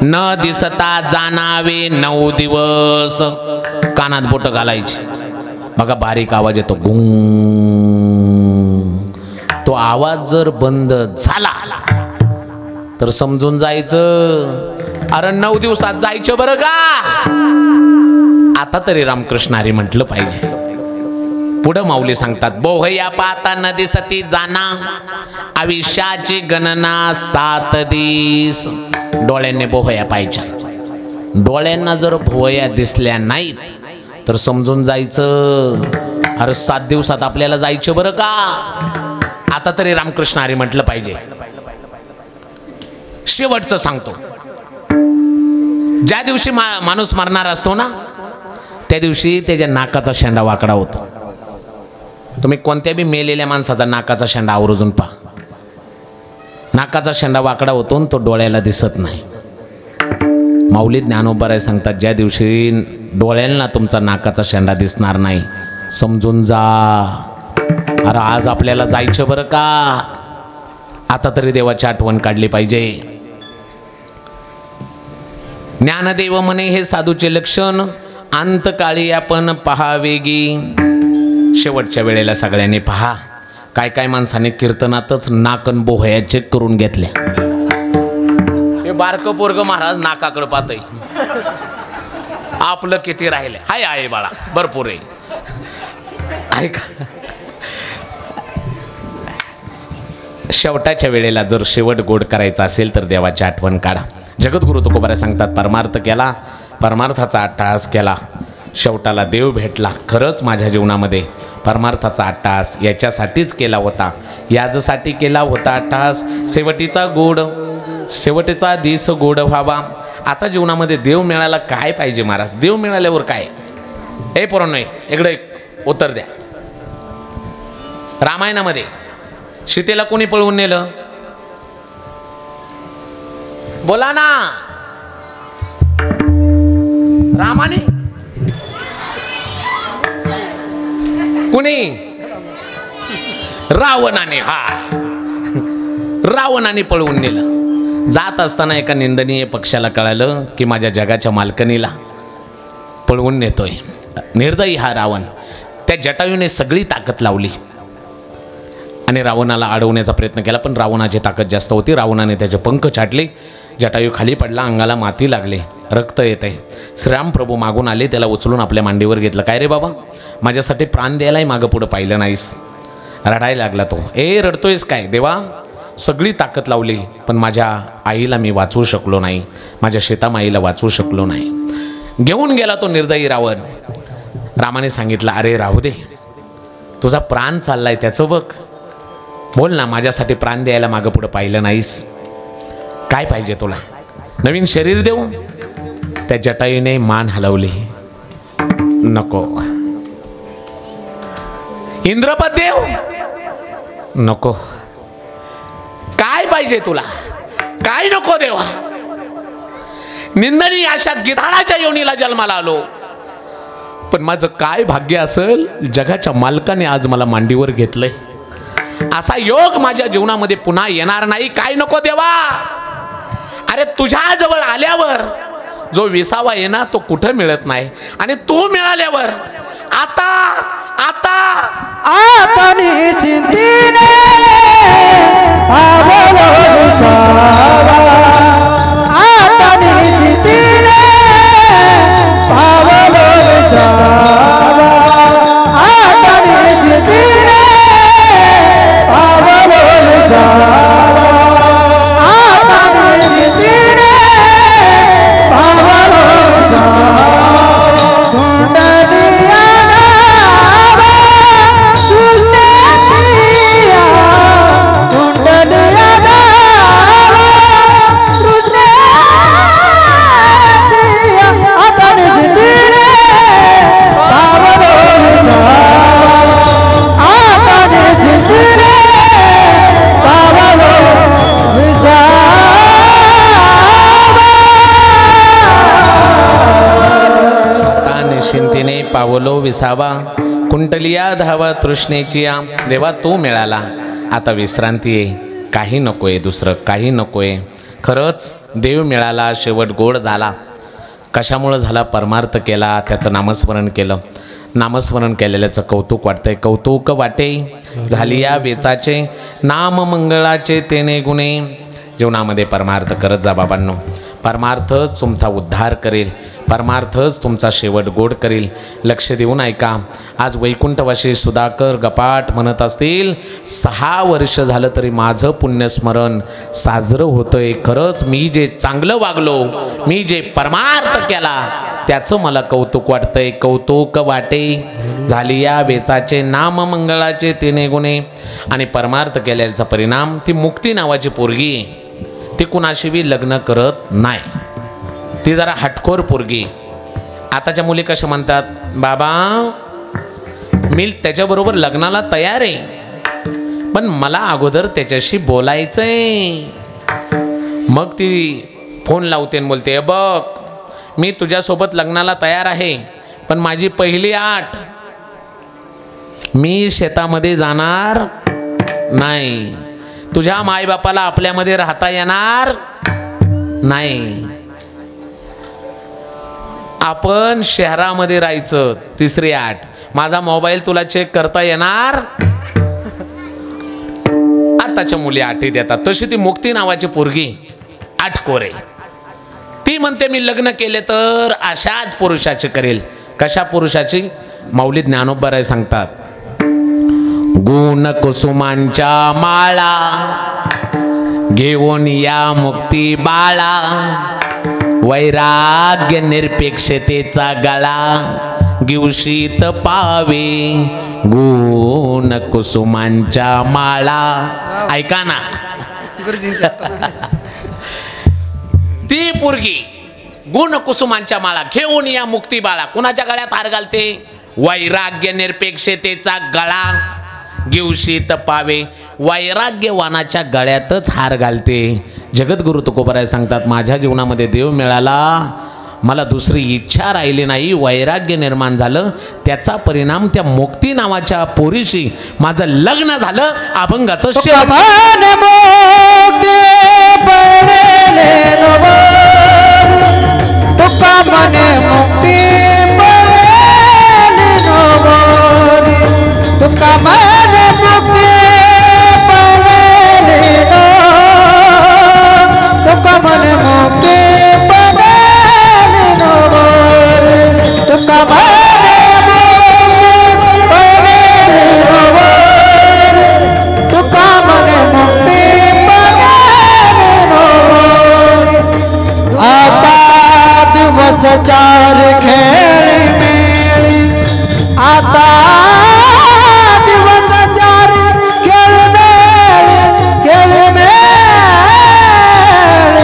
न दिसता जाणावे 9 दिवस. कानात बोट घालायची बघा, बारीक आवाज येतो गुंग. तो आवाज जर बंद झाला तर समजून जायचं अरे 9 दिवसात जायचं बरं का. आता तरी रामकृष्ण हरी म्हटलं पाहिजे. पुढं माऊली सांगतात बोहया पाता नदी सती जाना आयुष्याची गणना 7 दिस. डोळ्यांनी बोहया पाहिच्या. डोळ्यांना जर भोवया दिसल्या नाहीत तर समजून जायचं अरे 7 दिवसात आपल्याला जायचं बरं का. आता तरी रामकृष्ण हरी म्हटलं पाहिजे. शेवटचं सांगतो. ज्या दिवशी माणूस मरणार असतो ना त्या दिवशी त्याच्या नाकाचा शेंडा वाकडा होतो. तुम्ही कोणत्या बी मेलेल्या माणसाचा नाकाचा शेंडा आवर्जून पहा. नाकाचा शेंडा वाकडा होतो आणि तो डोळ्याला दिसत नाही. माऊली ज्ञानोबराय सांगतात ज्या दिवशी डोळ्यांना तुमचा नाकाचा शेंडा दिसणार नाही समजून जा अरे आज आपल्याला जायचं बरं का. आता तरी देवाची आठवण काढली पाहिजे. ज्ञानदेव म्हणे हे साधूचे लक्षण अंतकाळी आपण पहावेगी. शेवटच्या वेळेला सगळ्यांनी पहा. काय काय माणसाने कीर्तनातच नाकन बोहया चेक करून घेतल्या. हे बारकं पोरग महाराज नाकाकडे पाहतय. आपलं किती राहिले? हाय आहे बाळा भरपूर आहे. ऐका, शेवटाच्या वेळेला जर शेवट गोड करायचा असेल तर देवाची आठवण काढा. जगद्गुरु तुकोबाराय सांगतात परमार्थ केला परमार्थाचा अट्टहास केला, शेवटाला देव भेटला. खरंच माझ्या जीवनामध्ये परमार्थाचा अट्टहास याच्यासाठीच केला होता, याजसाठी केला होता अट्टहास. शेवटीचा दिस गोड व्हावा. आता जीवनामध्ये देव मिळाला काय पाहिजे महाराज? देव मिळाल्यावर काय? ए पोरांनो, इकडे उत्तर द्या. रामायणामध्ये सीतेला कोणी पळवून नेलं? बोला ना. रामाने? कुणी? रावणाने. हा, रावणाने पळवून नेलं. जात असताना एका निंदनीय पक्षाला कळालं की माझ्या जगाच्या मालकणीला पळवून नेतोय. निर्दयी हा रावण. त्या जटायूने सगळी ताकद लावली आणि रावणाला अडवण्याचा प्रयत्न केला, पण रावणाची ताकद जास्त होती. रावणाने त्याचे पंख छाटले, जटायू खाली पडला, अंगाला माती लागले, रक्त येत आहे. श्रीराम प्रभू मागून आले, त्याला उचलून आपल्या मांडीवर घेतलं. काय रे बाबा, माझ्यासाठी प्राण द्यायलाही मागं पुढं पाहिलं नाहीस? रडायला लागला तो. ए रडतोयस काय? देवा, सगळी ताकद लावली पण माझ्या आईला मी वाचवू शकलो नाही, माझ्या शेतामाईला वाचवू शकलो नाही. घेऊन गेला तो निर्दयी रावण. रामाने सांगितलं, अरे राहू दे, तुझा प्राण चाललाय त्याचं बघ. बोल ना, माझ्यासाठी प्राण द्यायला मागं पुढं पाहिलं नाहीस, काय पाहिजे तुला? नवीन शरीर देऊ? त्या जटायूने मान हलवली. नको. इंद्रपद देव? नको. काय पाहिजे तुला? काय नको देवा? निंदनी अशा गिधाडाच्या योनीला जन्माला आलो, पण माझं काय भाग्य असेल, जगाच्या मालकाने आज मला मांडीवर घेतलंय. असा योग माझ्या जीवनामध्ये पुन्हा येणार नाही. काय नको देवा? अरे तुझ्या जवळ आल्यावर जो विसावा आहे ना, तो कुठं मिळत नाही, आणि तू मिळाल्यावर आता आता आता निश्चिंतीने पावलो विसावा. आता निश्चिंतीने पावलो विसावा. आता निश्चिंतीने पावलो विसावा. आता निश्चिंतीने पावलो विसावा. कुंडलिया नावा तुझने किया, कुंडलिया नावा तुझने किया. आता निश्चिंतीने पावलो विसावा. आता निश्चिंतीने पावलो विसावा. निश्चिंतीने पावलो विसावा. कुंटलिया धावा तृष्णेचिया. देवा, तू मिळाला, आता विश्रांती आहे. काही नकोय, दुसरं काही नकोय. खरंच देव मिळाला, शेवट गोड झाला. कशामुळं झाला? परमार्थ केला, त्याचं नामस्मरण केलं. नामस्मरण केलेल्याचं कौतुक वाटतंय. कौतुक वाटे झाली या वेचाचे, नाम मंगळाचे तेने गुणे. जीवनामध्ये परमार्थ करत जा बाबांनो. परमार्थच तुमचा उद्धार करेल, परमार्थच तुमचा शेवट गोड करेल. लक्ष देऊन ऐका. आज वैकुंठवासी सुधाकर गपाट म्हणत असतील, 6 वर्ष झालं तरी माझं पुण्यस्मरण साजरं होतंय. खरंच मी जे चांगलं वागलो, मी जे परमार्थ केला, त्याचं मला कौतुक वाटतंय. कौतुक वाटे झाली या वेचाचे, नाम मंगळाचे तिने गुणे. आणि परमार्थ केल्याचा परिणाम, ती मुक्ती नावाची पोरगी, ती कुणाशी बी लग्न करत नाही. ती जरा हटखोर पोरगी. आताच्या मुली कशा म्हणतात, बाबा मी त्याच्याबरोबर लग्नाला तयार आहे, पण मला अगोदर त्याच्याशी बोलायचंय. मग ती फोन लावते आणि बोलते, बघ मी तुझ्यासोबत लग्नाला तयार आहे, पण माझी पहिली अट, मी शेतामध्ये जाणार नाही, तुझ्या मायबापाला आपल्यामध्ये राहता येणार नाही, आपण शहरामध्ये राहायचं. तिसरी अट, माझा मोबाईल तुला चेक करता येणार. आताच्या मुली अटी देतात. तशी ती मुक्ती नावाची पोरगी आटकोरे, ती म्हणते मी लग्न केले तर अशाच पुरुषाची करेल. कशा पुरुषाची? माऊली ज्ञानोबराय सांगतात, गुण कुसुमांच्या माळा घेऊन या मुक्ती बाळा, वैराग्य निरपेक्षतेचा गळा गिवशीत पावे गुण कुसुमांच्या माळा. ऐका ना ती पोरगी गुण कुसुमांच्या माळा घेऊन या मुक्ती बाळा कुणाच्या गळ्यात हार घालते. वैराग्य निरपेक्षतेचा गळा गिवशीत पावे. वैराग्यवानाच्या गळ्यातच हार घालते. जगद्गुरु तुकोबराय सांगतात माझ्या जीवनामध्ये देव मिळाला मला दुसरी इच्छा राहिली नाही. वैराग्य निर्माण झालं त्याचा परिणाम त्या मुक्ती नावाच्या पोरीशी माझं लग्न झालं. अभंगाचं चार खेळ मेळी आता दिवस चार खेळ मेळी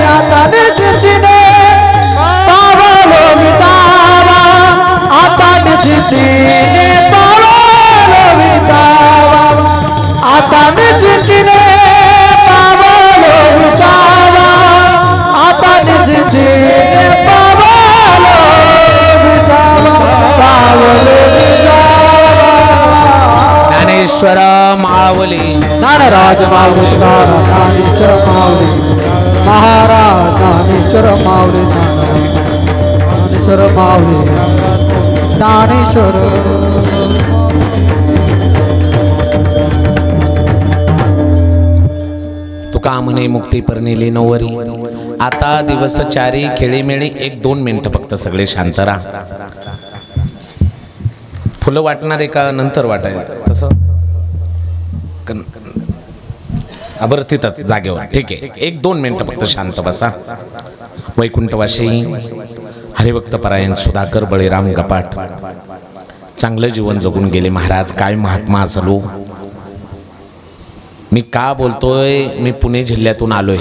आता निश्चितीने पावलो विजावा आता निश्चितीने पावलो विजावा आता निश्चितीने पावलो विजावा आता निश्चितीने ज्ञानेश्वर माऊली ज्ञानराज माऊली ज्ञानेश्वर माऊली महाराज ज्ञानेश्वर माऊली ज्ञानेश्वर माऊली ज्ञानेश्वर. तुका म्हणे मुक्ती परनेली नवरी आता दिवस चारी खेळीमेळी. 1-2 मिनिटं फक्त सगळे शांत राहा. फुलं वाटणार आहे का नंतर वाटायला कसं बरं तिथंच जागेवर ठीक आहे. 1-2 मिनिटं फक्त शांत बसा. वैकुंठवासी हरिभक्त परायण सुधाकर बळीराम गपाट चांगलं जीवन जगून गेले महाराज. काय महात्मा असलो. मी का बोलतोय मी पुणे जिल्ह्यातून आलोय.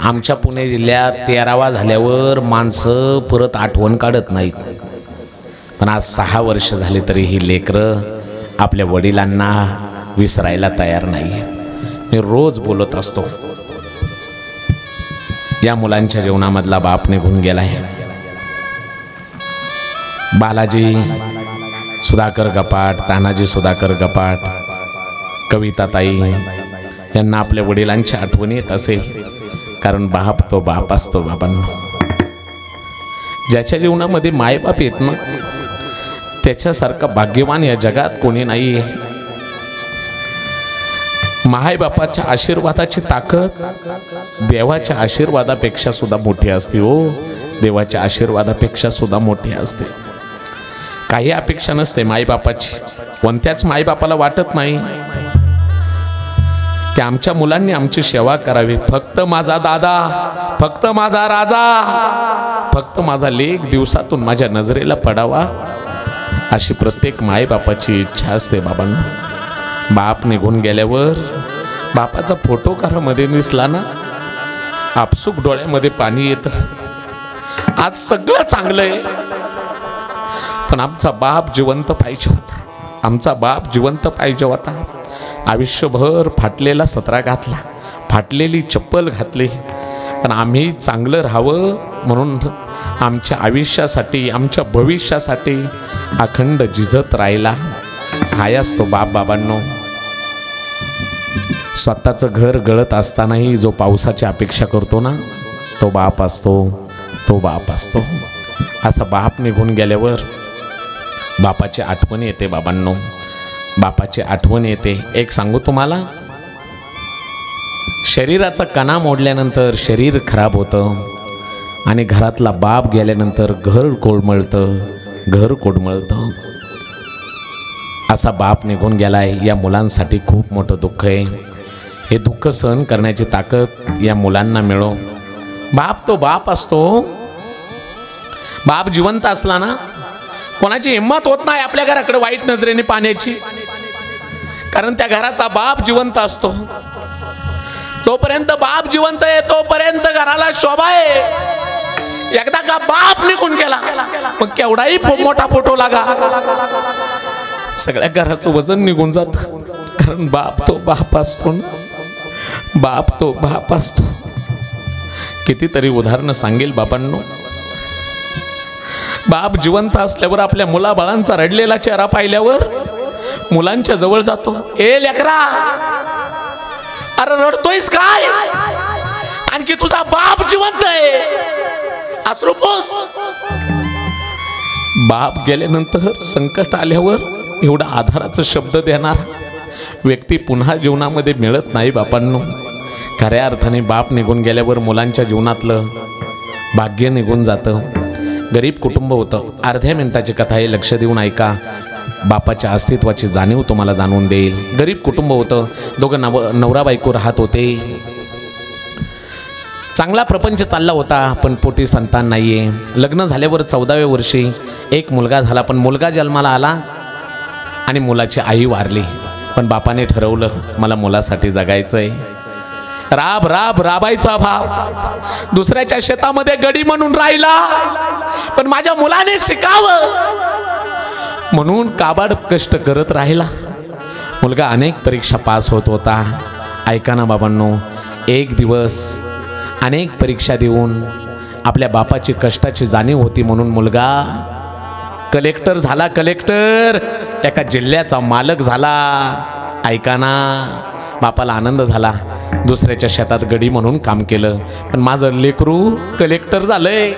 आमच्या पुणे जिल्ह्यात 13वा झाल्यावर माणसं परत आठवण काढत नाहीत. पण आज 6 वर्ष झाले तरी ही लेकरं आपल्या वडिलांना विसरायला तयार नाही. मी रोज बोलत असतो या मुलांच्या जीवनामधला बाप निघून गेलाय. बालाजी सुधाकर गपाट तानाजी सुधाकर गपाट कविताताई यांना आपल्या वडिलांची आठवण येत असेल. कारण बाप तो बाप असतो. बाबांना ज्याच्या जीवनामध्ये मायबाप येत ना त्याच्यासारखा भाग्यवान या जगात कोणी नाही आहे. मायबापाच्या आशीर्वादाची ताकद देवाच्या आशीर्वादापेक्षा सुद्धा मोठी असते. हो देवाच्या आशीर्वादापेक्षा सुद्धा मोठी असते. काही अपेक्षा नसते मायबापाची. कोणत्याच मायबापाला वाटत नाही की आमच्या मुलांनी आमची सेवा करावी. फक्त माझा दादा फक्त माझा राजा फक्त माझा लेक दिवसातून माझ्या नजरेला पडावा अशी प्रत्येक मायबापाची इच्छा असते. बाबांना बाप निघून गेल्यावर बापाचा फोटो घरामध्ये दिसला ना आपसुक डोळ्यामध्ये पाणी येतं. आज सगळं चांगलं आहे पण आमचा बाप जिवंत पाहिजे होता. आमचा बाप जिवंत पाहिजे होता. आयुष्यभर फाटलेला सतरा घातला फाटलेली चप्पल घातली पण आम्ही चांगलं राहावं म्हणून आमच्या आयुष्यासाठी आमच्या भविष्यासाठी अखंड झिजत राहिला. काय असतो बाप. बाबांनो स्वतःचं घर गळत असतानाही जो पावसाची अपेक्षा करतो ना तो बाप असतो. तो बाप असतो. असा बाप निघून गेल्यावर बापाची आठवण येते. बाबांनो बापाची आठवण येते. एक सांगू तुम्हाला शरीराचा कणा मोडल्यानंतर शरीर खराब होतं आणि घरातला बाप गेल्यानंतर घर कोळमळतं. घर कोडमळतं. असा बाप निघून गेलाय. या मुलांसाठी खूप मोठं दुःख आहे. हे दुःख सहन करण्याची ताकद या मुलांना मिळो. बाप तो बाप असतो बाप जिवंत असला ना, कोणाची हिंमत होत नाही आपल्या घराकडे वाईट नजरेने पाहण्याची, कारण त्या घराचा बाप जिवंत असतो. जोपर्यंत बाप जिवंत आहे तोपर्यंत घराला शोभा आहे. एकदा का बाप निघून गेला मग केवढाही मोठा फोटो लागा, सगळ्या घराचं वजन निघून जात. कारण बाप तो बाप असतो ना, बाप तो बाप असतो. कितीतरी उदाहरणं सांगेल बाबांनो. बाप जिवंत असल्यावर आपल्या मुलाबाळांचा रडलेला चेहरा पाहिल्यावर मुलांच्या जवळ जातो. ए लेकरा, अरे रडतोयस काय? आणखी तुझा बाप जिवंत आहे, अश्रुपोस. बाप गेल्यानंतर संकट आल्यावर एवढा आधाराचा शब्द देणारा व्यक्ती पुन्हा जीवनामध्ये मिळत नाही बापांनो. खऱ्या अर्थाने बाप निघून गेल्यावर मुलांच्या जीवनातलं भाग्य निघून जातं. गरीब कुटुंब होतं. अर्ध्या मिनिटाची कथा आहे, लक्ष देऊन ऐका. बापाच्या अस्तित्वाची जाणीव तुम्हाला जाणून देईल. गरीब कुटुंब होतं. दोघं नवरा बायको राहत होते. चांगला प्रपंच चालला होता, पण पोटी संतान नाहीये. लग्न झाल्यावर 14व्या वर्षी एक मुलगा झाला, पण मुलगा जन्माला आला आणि मुलाची आई वारली. पण बापाने ठरवलं मला मुलासाठी जगायचंय. राब राब राबायचा बाप दुसऱ्याच्या शेतामध्ये गडी म्हणून राहिला, पण माझ्या मुलाने शिकावं म्हणून काबाड कष्ट करत राहिला. मुलगा अनेक परीक्षा पास होत होता. ऐका ना बाबांनो, एक दिवस अनेक परीक्षा देऊन आपल्या बापाची कष्टाची जाणीव होती म्हणून मुलगा कलेक्टर झाला. कलेक्टर, एका जिल्ह्याचा मालक झाला. ऐका ना, बापाला आनंद झाला. दुसऱ्याच्या शेतात गडी म्हणून काम केलं, पण माझं लेकरू कलेक्टर झालंय,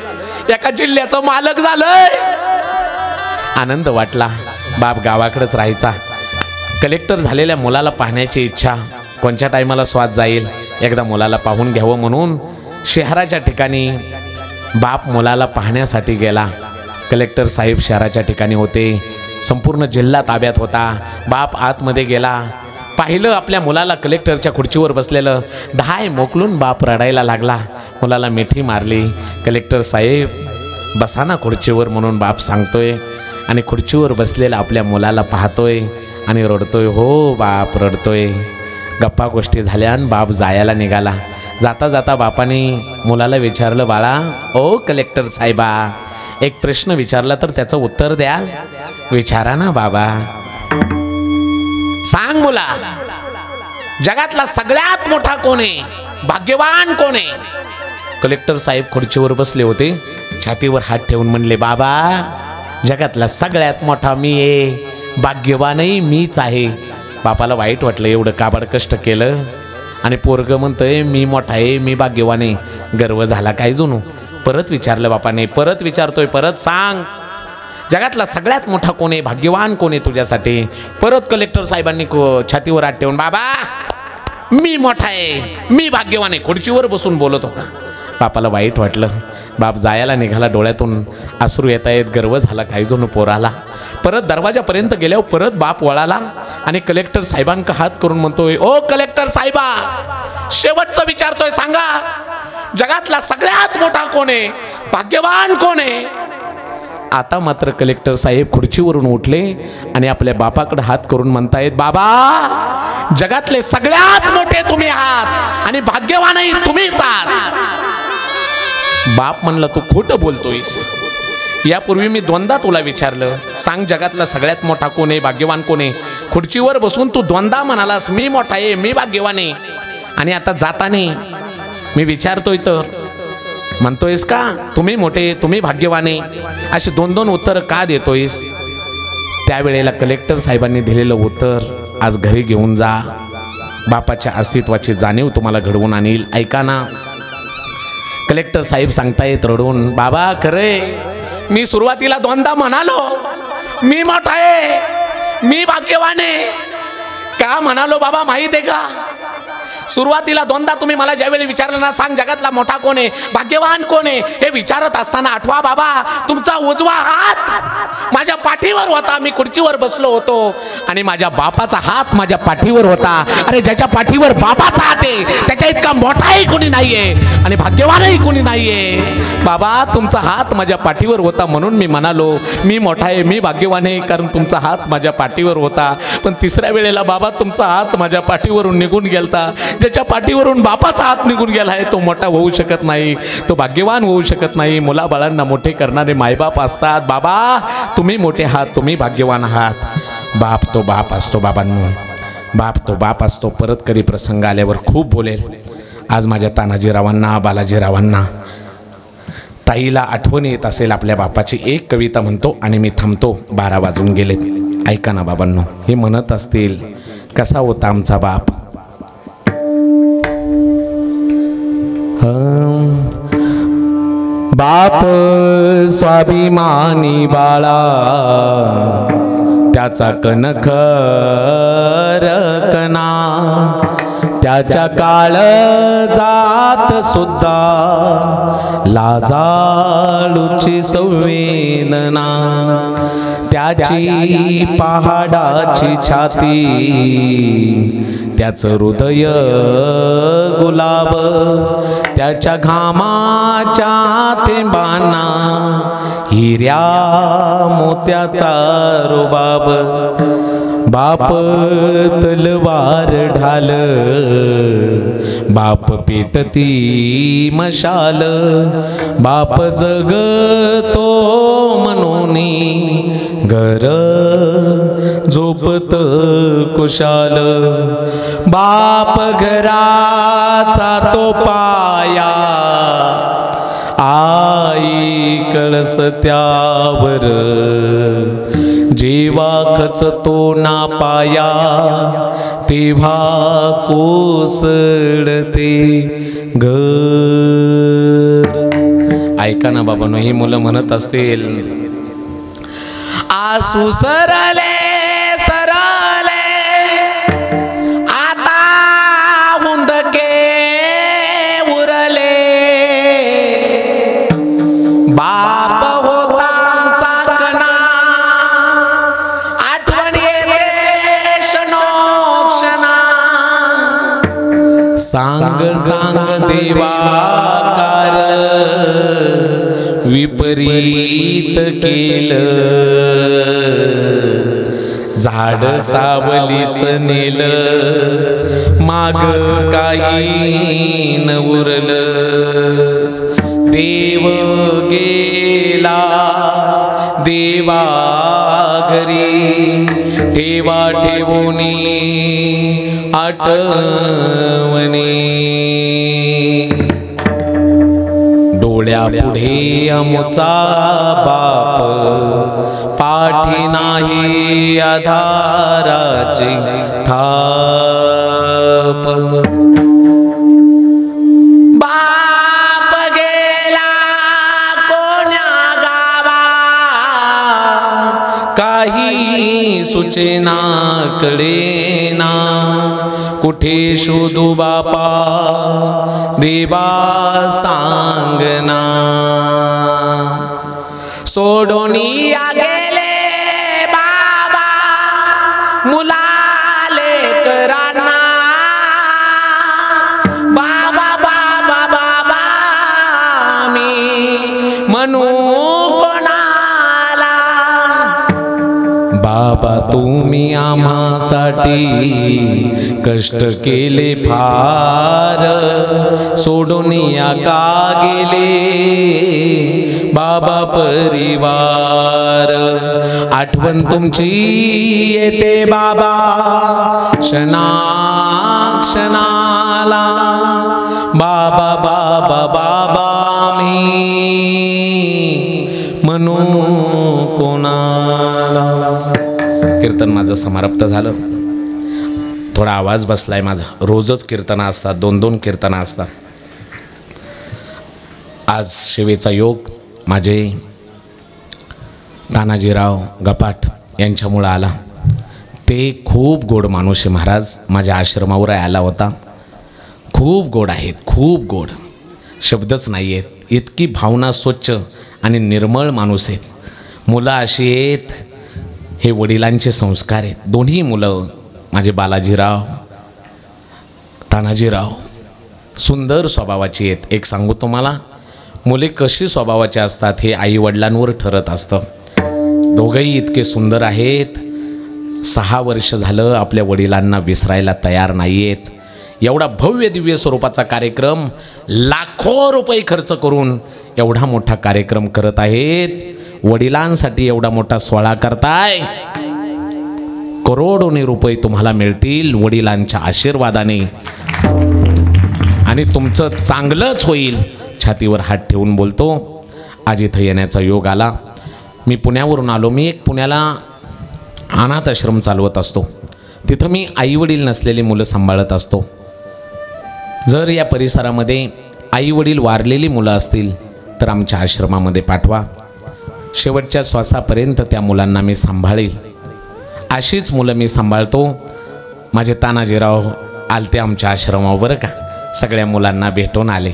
एका जिल्ह्याचं मालक झालंय. आनंद वाटला. बाप गावाकडेच राहायचा. कलेक्टर झालेल्या मुलाला पाहण्याची इच्छा. कोणत्या टायमाला स्वाद जाईल, एकदा मुलाला पाहून घ्यावं म्हणून शहराच्या ठिकाणी बाप मुलाला पाहण्यासाठी गेला. कलेक्टर साहेब शहराच्या ठिकाणी होते. संपूर्ण जिल्हा ताब्यात होता. बाप आतमध्ये गेला. पाहिलं आपल्या मुलाला कलेक्टरच्या खुर्चीवर बसलेलं. धाय मोकलून बाप रडायला लागला. मुलाला मिठी मारली. कलेक्टर साहेब बसा ना खुर्चीवर म्हणून बाप सांगतोय, आणि खुर्चीवर बसलेला आपल्या मुलाला पाहतोय आणि रडतोय. हो बाप रडतोय. गप्पा गोष्टी झाल्या आणि बाप जायला निघाला. जाता जाता बापाने मुलाला विचारलं, बाळा ओ कलेक्टर साहेबा, एक प्रश्न विचारला तर त्याचं उत्तर द्या. विचारा ना बाबा. सांग मुला, जगातला सगळ्यात मोठा कोण आहे, भाग्यवान कोण आहे? कलेक्टर साहेब खुर्चीवर बसले होते. छातीवर हात ठेवून म्हणले, बाबा जगातला सगळ्यात मोठा मी आहे, भाग्यवानही मीच आहे. बापाला वाईट वाटलं, एवढं काबाड कष्ट केलं आणि पोरग म्हणतंय मी मोठा आहे, मी भाग्यवान आहे. गर्व झाला काय जणू. परत विचारलं बापाने. परत विचारतोय, परत सांग जगातला सगळ्यात मोठा कोण आहे, भाग्यवान कोण आहे तुझ्यासाठी? परत कलेक्टर साहेबांनी छातीवर हात ठेवून, बाबा मी मोठा आहे, मी भाग्यवान आहे, खुर्चीवर बसून बोलत होता. बापाला वाईट वाटलं. बाप जायला निघाला. डोळ्यातून अश्रू येत आहेत. गर्व झाला काही जणू पोराला. परत दरवाजापर्यंत गेल्यावर परत बाप वळाला आणि कलेक्टर साहेबांका हात करून म्हणतोय, ओ कलेक्टर साहेबा, शेवटचं विचारतोय, सांगा जगातला सगळ्यात मोठा कोण आहे, भाग्यवान कोण आहे? आता मात्र कलेक्टर साहेब खुर्चीवरून उठले आणि आपल्या बापाकडे हात करून म्हणतायत, बाबा जगातले सगळ्यात मोठे तुम्ही आहात आणि भाग्यवानही तुम्हीच आहात. बाप म्हणला, तू खोटं बोलतोयस. यापूर्वी मी दोनदा तुला विचारलं, सांग जगातला सगळ्यात मोठा कोण आहे, भाग्यवान कोण आहे? खुर्चीवर बसून तू दोनदा म्हणालास मी मोठा आहे, मी भाग्यवान आहे, आणि आता जाताने मी विचारतोय तर म्हणतोयस का तुम्ही मोठे, तुम्ही भाग्यवान आहे? अशी दोन दोन उत्तर का देतोयस? त्यावेळेला कलेक्टर साहेबांनी दिलेलं उत्तर आज घरी घेऊन जा. बापाच्या अस्तित्वाची जाणीव तुम्हाला घडवून आणील. ऐका ना, कलेक्टर साहेब सांगतायत रडून, बाबा खरे मी सुरुवातीला दोनदा म्हणालो मी मोठा आहे, मी भाग्यवान आहे. का म्हणालो बाबा माहित आहे का? सुरुवातीला दोनदा तुम्ही मला ज्यावेळी विचारलं ना, सांग जगातला मोठा कोण आहे, भाग्यवान कोण आहे, हे विचारत असताना आठवा बाबा, तुमचा उजवा हात माझ्या पाठीवर होता. मी खुर्चीवर बसलो होतो आणि माझ्या बापाचा हात माझ्या पाठीवर होता. अरे ज्याच्या पाठीवर बाबाचा हात आहे त्याच्या इतका मोठाही कोणी नाहीये आणि भाग्यवानही कोणी नाहीये. बाबा तुमचा हात माझ्या पाठीवर होता म्हणून मी म्हणालो मी मोठा आहे, मी भाग्यवान आहे, कारण तुमचा हात माझ्या पाठीवर होता. पण तिसऱ्या वेळेला बाबा तुमचा हात माझ्या पाठीवरून निघून गेलता. ज्याच्या पाठीवरून बापाचा हात निघून गेला आहे तो मोठा होऊ शकत नाही, तो भाग्यवान होऊ शकत नाही. मुलाबाळांना मोठे करणारे मायबाप असतात. बाबा तुम्ही मोठे आहात, तुम्ही भाग्यवान आहात. बाप तो बाप असतो बाबांनो, बाप तो बाप असतो. परत कधी प्रसंग आल्यावर खूप बोलेल. आज माझ्या तानाजीरावांना, बालाजीरावांना, ताईला आठवण येत असेल आपल्या बापाची. एक कविता म्हणतो आणि मी थांबतो. 12 वाजून गेलेत. ऐका ना बाबांनो, हे म्हणत असतील कसा होता आमचा बाप. बाप स्वाभिमानी बाळा, त्याचा कणखर कणा, त्याच्या काळजात सुद्धा लाजाळूची संवेदना, त्याची पहाडाची छाती, त्याचं हृदय गुलाब, त्याच्या घामाच्या थेंबांना हिऱ्या मोत्याचा रुबाब. बाप तलवार ढाल, बाप पेटती मशाल, बाप जगतो मनोनी घर झोपत कुशाल. बाप घराचा तो पाया, आई कळस त्यावर, जेव्हा खचतो ना पाया तेव्हा कोसळते घर. ऐका ना बाबांनो, ही मुलं म्हणत असतील आसू सरले सरले आता हुंदके उरले. बाप होता आमचा कणा, आठवण येते क्षणोक्षणा. सांग सांग देवाकार, विपरीत केलं. झाड सावलीच नेलं, माग काही न उरलं. देव गेला देवा घरी, ठेवा ठेवोनी आठवणी. डोळ्यापुढे आमचा बाप, पाठी नाही आधाराची थाप. बाप गेला कोण्या गावा, काही सुचेना कळेना. कुठे शोधू बापा देवा सांगना. सोडोनी गेले बाबा मुलाले कराना. बाबा बाबा बाबा मी म्हणू कोणाला. बाबा तुम्ही आम्हासाठी कष्ट केले फार, सोडून या का गेले बाबा परिवार. आठवण तुमची येते बाबा क्षणा क्षणाला. बाबा बाबा बाबा मी म्हणू कोणाला. कीर्तन माझं समाप्त झालं. थोडा आवाज बसलाय माझा. रोजच कीर्तनं असतात, 2-2 कीर्तनं असतात. आज सेवेचा योग माझे तानाजीराव गपाट यांच्यामुळं आला. ते खूप गोड माणूस आहे महाराज. माझ्या आश्रमावर आला होता खूप गोड आहेत, खूप गोड, शब्दच नाही आहेत. इतकी भावना स्वच्छ आणि निर्मळ माणूस आहेत. मुलं अशी आहेत, हे वडिलांचे संस्कार आहेत. दोन्ही मुलं माझे बालाजीराव, तानाजीराव सुंदर स्वभावाची आहेत. एक सांगू तुम्हाला, मुले कशी स्वभावाचे असतात हे आईवडिलांवर ठरत असतं. दोघंही इतके सुंदर आहेत. 6 वर्ष झालं आपल्या वडिलांना विसरायला तयार नाही आहेत. एवढा भव्य दिव्य स्वरूपाचा कार्यक्रम, लाखो रुपये खर्च करून एवढा मोठा कार्यक्रम करत आहेत. वडिलांसाठी एवढा मोठा सोहळा करताय. करोडोनी रुपये तुम्हाला मिळतील वडिलांच्या आशीर्वादाने, आणि तुमचं चांगलंच होईल. छातीवर हात ठेवून बोलतो. आज इथं येण्याचा योग आला. मी पुण्यावरून आलो. मी एक पुण्याला अनाथ आश्रम चालवत असतो. तिथं मी आईवडील नसलेली मुलं सांभाळत असतो. जर या परिसरामध्ये आईवडील वारलेली मुलं असतील तर आमच्या आश्रमामध्ये पाठवा. शेवटच्या श्वासापर्यंत त्या मुलांना मी सांभाळेल. अशीच मुलं मी सांभाळतो. माझे तानाजीराव आलते आमच्या आश्रमावर बरं का. सगळ्या मुलांना भेटून आले.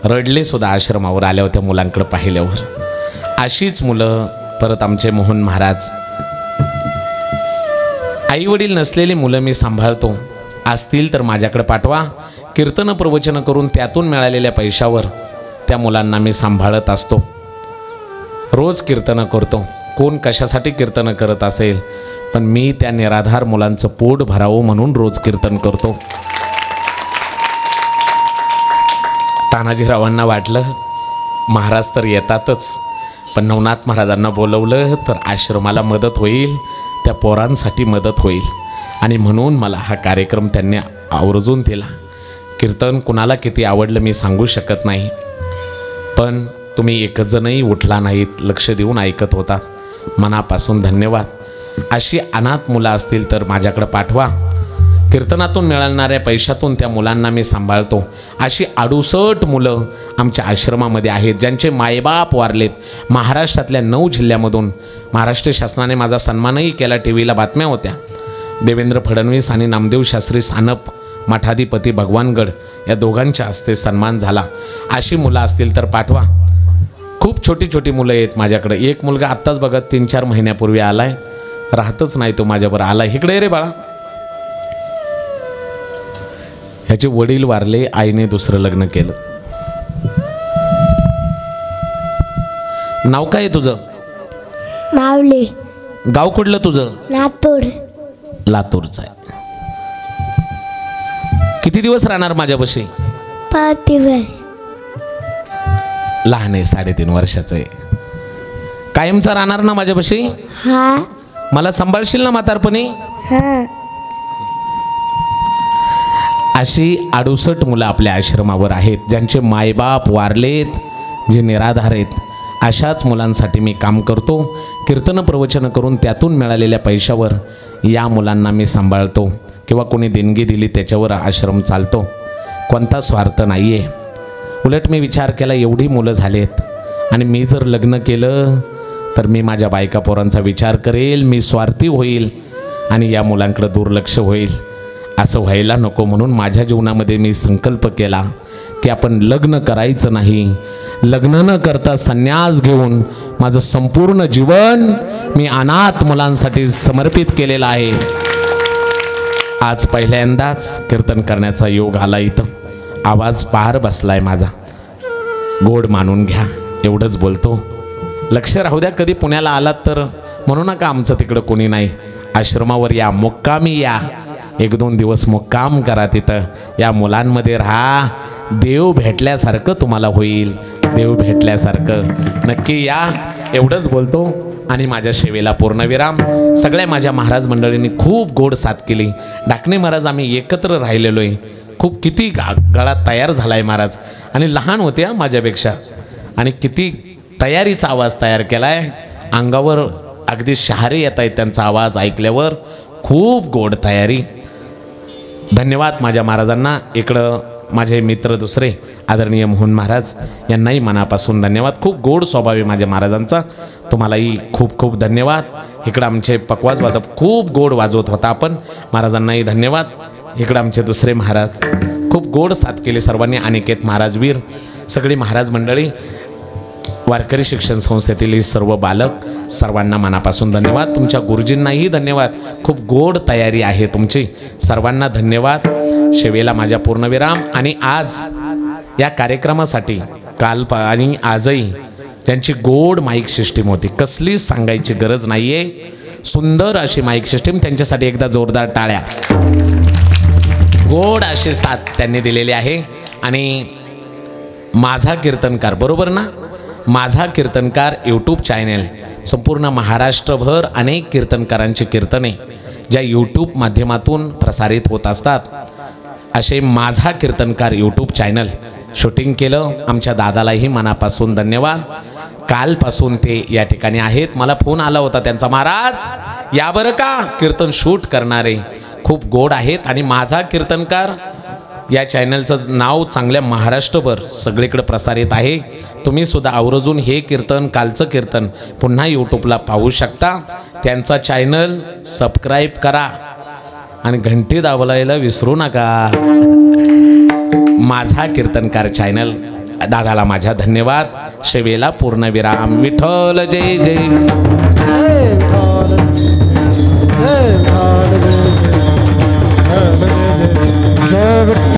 रडले सुद्धा आश्रमावर आल्या होत्या मुलांकडे पाहिल्यावर. अशीच मुलं परत आमचे मोहन महाराज. आईवडील नसलेली मुलं मी सांभाळतो. असतील तर माझ्याकडे पाठवा. कीर्तन प्रवचन करून त्यातून मिळालेल्या पैशावर त्या मुलांना मी सांभाळत असतो. रोज कीर्तन करतो. कोण कशासाठी कीर्तन करत असेल, पण मी त्या निराधार मुलांचं पोट भरावं म्हणून रोज कीर्तन करतो. तानाजीरावांना वाटलं महाराज तर येतातच, पण नवनाथ महाराजांना बोलवलं तर आश्रमाला मदत होईल, त्या पोरांसाठी मदत होईल, आणि म्हणून मला हा कार्यक्रम त्यांनी आवर्जून दिला. कीर्तन कुणाला किती आवडलं मी सांगू शकत नाही, पण तुम्ही एकच जणही उठला नाहीत, लक्ष देऊन ऐकत होता. मनापासून धन्यवाद. अशी अनाथ मुलं असतील तर माझ्याकडे पाठवा. कीर्तनातून मिळणाऱ्या पैशातून त्या मुलांना मी सांभाळतो. अशी 68 मुलं आमच्या आश्रमामध्ये आहेत ज्यांचे मायबाप वारलेत. महाराष्ट्रातल्या 9 जिल्ह्यामधून महाराष्ट्र शासनाने माझा सन्मानही केला. टी व्हीला बातम्या होत्या. देवेंद्र फडणवीस आणि नामदेव शास्त्री सानप मठाधिपती भगवानगड या दोघांच्या हस्ते सन्मान झाला. अशी मुलं असतील तर पाठवा. खूप छोटी छोटी मुलं आहेत माझ्याकडे. एक मुलगा आत्ताच बघा 3-4 महिन्यापूर्वी आलाय, राहतच नाही तो माझ्याबरोबर. आलाय इकडे रे बाळा. ह्याचे वडील वारले, आईने दुसरं लग्न केलं. नाव काय आहे तुझं? माऊली. गाव कुठलं तुझं? लातूर. लातूरचं आहे. किती दिवस राहणार माझ्यापाशी? 5 दिवस. लहान आहे, 3.5 वर्षाचं आहे. कायमचा राहणार ना माझ्यापाशी? हा. मला सांभाळशील ना म्हातारपणी? हा. अशी 68 मुलं आपल्या आश्रमावर आहेत ज्यांचे मायबाप वारलेत, जे निराधार आहेत. अशाच मुलांसाठी मी काम करतो. कीर्तन प्रवचन करून त्यातून मिळालेल्या पैशावर या मुलांना मी सांभाळतो, किंवा कोणी देणगी दिली त्याच्यावर आश्रम चालतो. कोणता स्वार्थ नाही आहे. उलट मी विचार केला, एवढी मुलं झालेत आणि मी जर लग्न केलं तर मी माझ्या बायका पोरांचा विचार करेल, मी स्वार्थी होईल आणि या मुलांकडे दुर्लक्ष होईल. असं व्हायला नको. म्हणून माझ्या जीवनामध्ये मी संकल्प केला की आपण लग्न करायचं नाही. लग्न न करता संन्यास घेऊन माझं संपूर्ण जीवन मी अनाथ मुलांसाठी समर्पित केलेलं आहे. आज पहिल्यांदाच कीर्तन करण्याचा योग आला. इथं आवाज पार बसलाय माझा. गोड मानून घ्या, एवढंच बोलतो. लक्ष राहू द्या. कधी पुण्याला आलात तर म्हणू नका आमचं तिकडं कोणी नाही. आश्रमावर या, मुक्कामी या. 1-2 दिवस मुक्काम करा तिथं. या मुलांमध्ये राहा. देव भेटल्यासारखं तुम्हाला होईल. देव भेटल्यासारखं नक्की या, एवढंच बोलतो. आणि माझ्या सेवेला पूर्णविराम. सगळ्या माझ्या महाराज मंडळींनी खूप गोड साथ केली. डाकणे महाराज आम्ही एकत्र राहिलेलो आहे. खूप किती गळा तयार झाला आहे महाराज, आणि लहान होते माझ्यापेक्षा, आणि किती तयारीचा आवाज तयार केला आहे. अंगावर अगदी शहारे येत आहेत त्यांचा आवाज ऐकल्यावर. खूप गोड तयारी. धन्यवाद माझ्या महाराजांना. इकडं माझे मित्र दुसरे आदरणीय मोहन महाराज यांनाही मनापासून धन्यवाद. खूप गोड स्वभाव आहे माझ्या महाराजांचा. तुम्हालाही खूप खूप धन्यवाद. इकडं आमचे पकवाज वादक खूप गोड वाजवत होता आपण. महाराजांनाही धन्यवाद. इकडं आमचे दुसरे महाराज खूप गोड साथ केली सर्वांनी. अनिकेत महाराजवीर, सगळी महाराज मंडळी, वारकरी शिक्षण संस्थेतील सर्व बालक, सर्वांना मनापासून धन्यवाद. तुमच्या गुरुजींनाही धन्यवाद. खूप गोड तयारी आहे तुमची. सर्वांना धन्यवाद. शेवेला माझ्या पूर्णविराम. आणि आज या कार्यक्रमासाठी काल आणि आजही ज्यांची गोड माईक सिस्टीम होती, कसली सांगायची गरज नाही आहे, सुंदर अशी माईक सिस्टीम, त्यांच्यासाठी एकदा जोरदार टाळ्या. गोड अशी साथ त्यांनी दिलेली आहे. आणि माझा कीर्तनकार, बरोबर ना, माझा कीर्तनकार यूट्यूब चॅनल, संपूर्ण महाराष्ट्रभर अनेक कीर्तनकारांची कीर्तने ज्या यूट्यूब माध्यमातून प्रसारित होत असतात, असे माझा कीर्तनकार यूट्यूब चॅनल शूटिंग केलं. आमच्या दादालाही मनापासून धन्यवाद. कालपासून ते या ठिकाणी आहेत. मला फोन आला होता त्यांचा, महाराज या बरं का, कीर्तन शूट करणारे खूप गोड आहेत. आणि माझा कीर्तनकार या चॅनलचं नाव चांगल्या महाराष्ट्रभर सगळीकडे प्रसारित आहे. तुम्ही सुद्धा आवर्जून हे कीर्तन, कालचं कीर्तन पुन्हा यूट्यूबला पाहू शकता. त्यांचा चॅनल सबस्क्राईब करा आणि घंटी दाबायला विसरू नका. माझा कीर्तनकार चॅनल. दादाला माझ्या धन्यवाद. शेवेला पूर्णविराम. विठ्ठल जय जय.